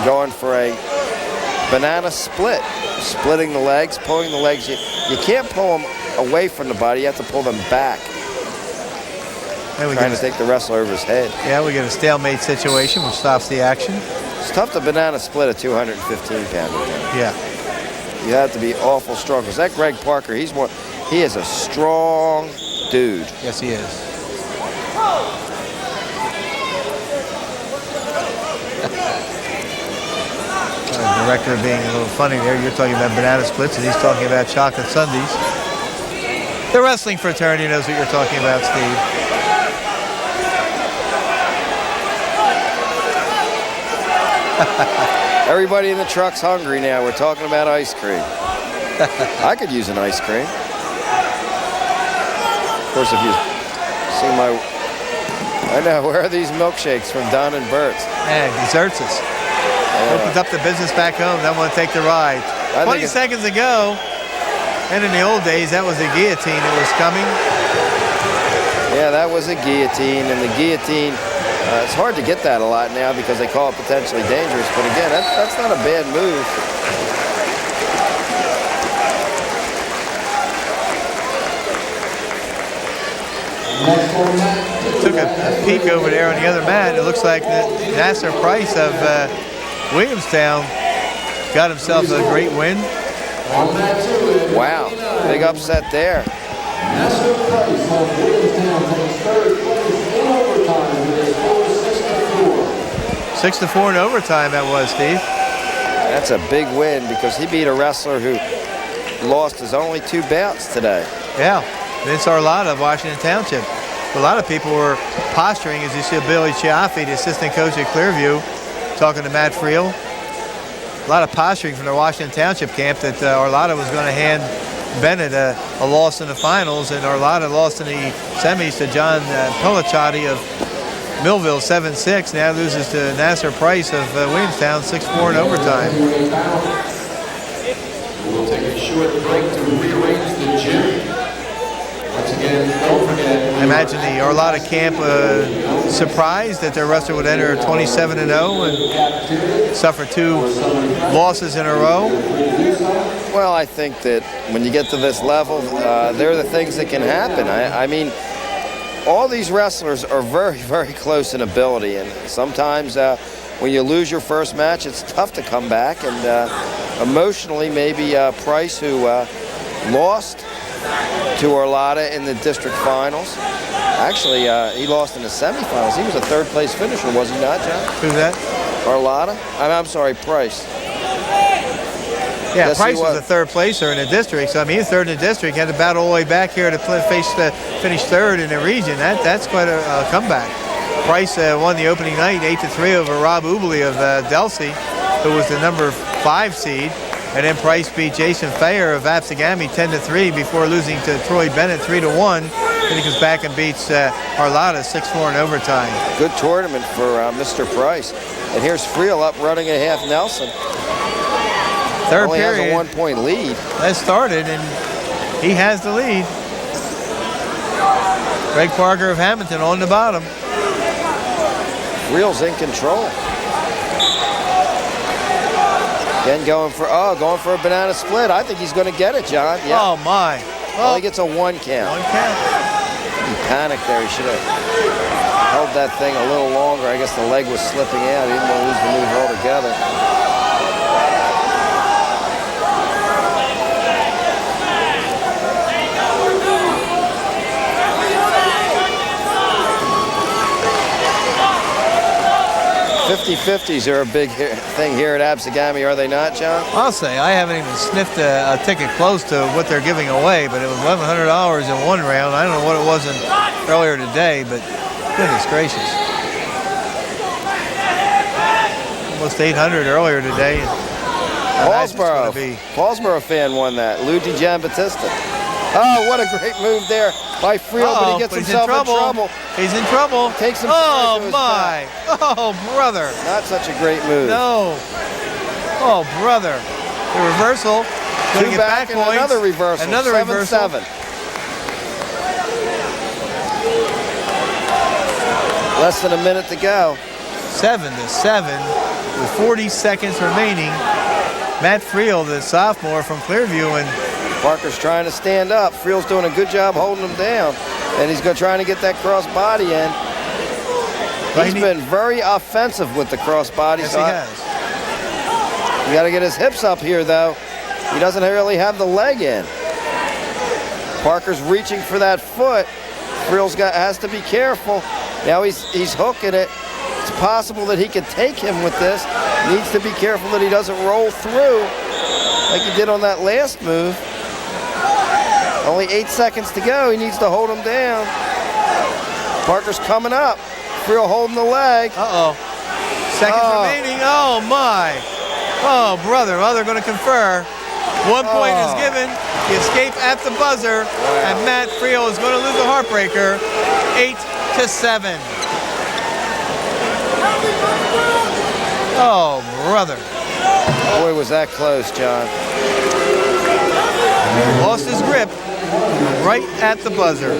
Going for a banana split, splitting the legs, pulling the legs. You can't pull them away from the body. You have to pull them back. Trying to take the wrestler over his head. Yeah, we get a stalemate situation, which stops the action. It's tough to banana split a 215-pounder. Yeah. you have to be awful strong. Because that Greg Parker, he is a strong dude. Yes, he is. Director being a little funny there. You're talking about banana splits, and he's talking about chocolate sundaes. The wrestling fraternity knows what you're talking about, Steve. Everybody in the truck's hungry now. We're talking about ice cream. I could use an ice cream. Of course, if you see I know, where are these milkshakes from Don and Bert's? Man, deserts us. Opens up the business back home. Don't want to take the ride. 20 seconds ago, and in the old days, that was a guillotine that was coming. Yeah, that was a guillotine, and the guillotine, it's hard to get that a lot now because they call it potentially dangerous, but again, that's not a bad move. Took a peek over there on the other mat. It looks like Nasser Price of Williamstown got himself a great win. Wow, big upset there. Nasser Price of Williamstown takes third place in overtime with a score 6-4. 6-4 in overtime that was, Steve. That's a big win because he beat a wrestler who lost his only 2 bouts today. Yeah, Vince Arlotta of Washington Township. A lot of people were posturing, as you see Billy Chiaffi, the assistant coach at Clearview, talking to Matt Friel. A lot of posturing from the Washington Township camp that Arlotta was going to hand Bennett a loss in the finals, and Arlotta lost in the semis to John Pilichotti of Millville 7-6. Now loses to Nasser Price of Williamstown 6-4 in overtime. We'll take a short break to rearrange the gym. Once again, don't forget. I imagine the Arlotta camp surprised that their wrestler would enter 27-0 and suffer 2 losses in a row. Well, I think that when you get to this level, there are the things that can happen. I mean, all these wrestlers are very, very close in ability, and sometimes when you lose your first match, it's tough to come back. And emotionally, maybe Price, who lost to Arlotta in the district finals. Actually, he lost in the semifinals. He was a 3rd place finisher, was he not, John? Who's that? Arlotta? I'm sorry, Price. Yeah, Yes, Price he was a 3rd placer in the district, so I mean, he's 3rd in the district. Had to battle all the way back here to finish 3rd in the region. That's quite a comeback. Price won the opening night 8-3 over Rob Ubley of Delsey, who was the number 5 seed. And then Price beat Jason Fayer of Absegami 10-3 before losing to Troy Bennett 3-1. Then he comes back and beats Arlotta 6-4 in overtime. Good tournament for Mr. Price. And here's Friel up running a half Nelson. 3rd Only period. has a 1-point lead. That started, and he has the lead. Greg Parker of Hamilton on the bottom. Friel's in control. Again, going for a banana split. I think he's going to get it, John. Yeah. Oh, my. Well, he gets a 1 count. 1 count. He panicked there. He should have held that thing a little longer. I guess the leg was slipping out. He didn't want to lose the move altogether. 50-50s are a big thing here at Absegami, are they not, John? I'll say, I haven't even sniffed a ticket close to what they're giving away, but it was $1,100 in one round. I don't know what it was earlier today, but goodness gracious. Almost 800 earlier today. Paulsboro fan won that. Luigi Giambattista. Oh, what a great move there by Friel, but he gets himself in trouble. He's in trouble. Takes him oh, my. Oh, brother. Not such a great move. No. Oh, brother. The reversal. 2 back and points. Another reversal. Another 7-7. Less than a minute to go. 7-7 with 40 seconds remaining. Matt Friel, the sophomore from Clearview, and Parker's trying to stand up. Friel's doing a good job holding him down. And he's trying to get that cross body in. He's been very offensive with the cross body. Yes, he has. You got to get his hips up here, though. he doesn't really have the leg in. Parker's reaching for that foot. Frill's has to be careful. Now he's hooking it. It's possible that he could take him with this. Needs to be careful that he doesn't roll through like he did on that last move. Only 8 seconds to go. He needs to hold him down. Parker's coming up. Frill holding the leg. Uh-oh. Seconds remaining. Oh, my. Oh, brother. Well, they're going to confer. 1 point is given. The escape at the buzzer. And Matt Friel is going to lose a heartbreaker. 8-7. Oh, brother. Boy, was that close, John. Lost his grip right at the buzzer.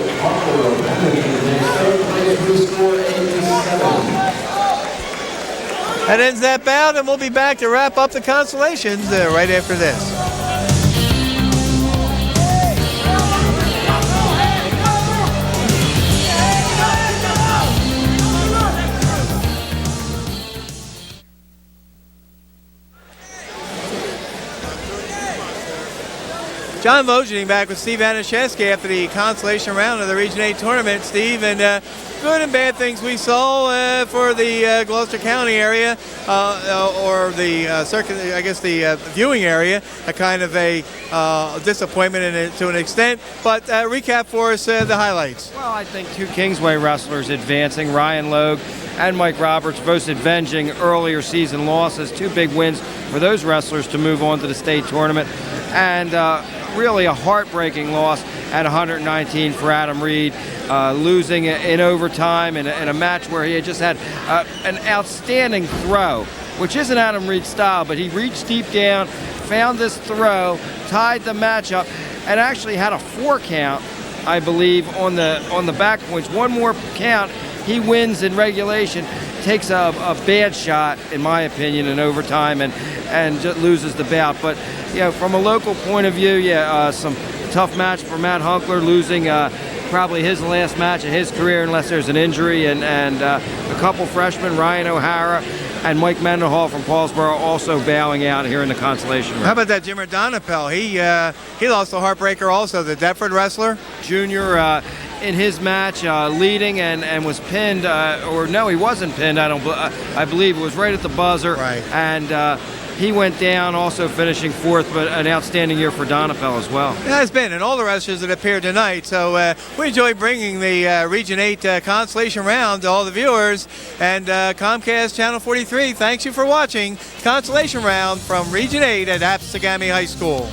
That ends that bout, and we'll be back to wrap up the Consolations right after this. John Vogeding back with Steve Anuszewski after the consolation round of the Region 8 tournament. Steve, and good and bad things we saw for the Gloucester County area, or the circuit, I guess the viewing area, a kind of a disappointment to an extent. But recap for us the highlights. Well, I think two Kingsway wrestlers advancing, Ryan Logue and Mike Roberts, both avenging earlier season losses. Two big wins for those wrestlers to move on to the state tournament. And really a heartbreaking loss at 119 for Adam Reed, losing in overtime in a match where he had just had an outstanding throw, which isn't Adam Reed's style, but he reached deep down, found this throw, tied the match up, and actually had a 4 count, I believe, on the back points. One more count, he wins in regulation, takes a bad shot, in my opinion, in overtime, and just loses the bout. But you know, from a local point of view, some tough match for Matt Hunkler, losing probably his last match of his career unless there's an injury, and a couple freshmen, Ryan O'Hara and Mike Mendenhall from Paulsboro, also bowing out here in the consolation round. How about that Jimmer Donapel? He lost a heartbreaker also, the Deptford wrestler. Junior in his match, leading and was pinned, or no, he wasn't pinned. I believe it was right at the buzzer. Right. And he went down, also finishing 4th, but an outstanding year for Donapel as well. It has been, and all the wrestlers that appeared tonight. So we enjoy bringing the Region 8 consolation round to all the viewers. And Comcast Channel 43, thanks you for watching Consolation Round from Region 8 at Absegami High School.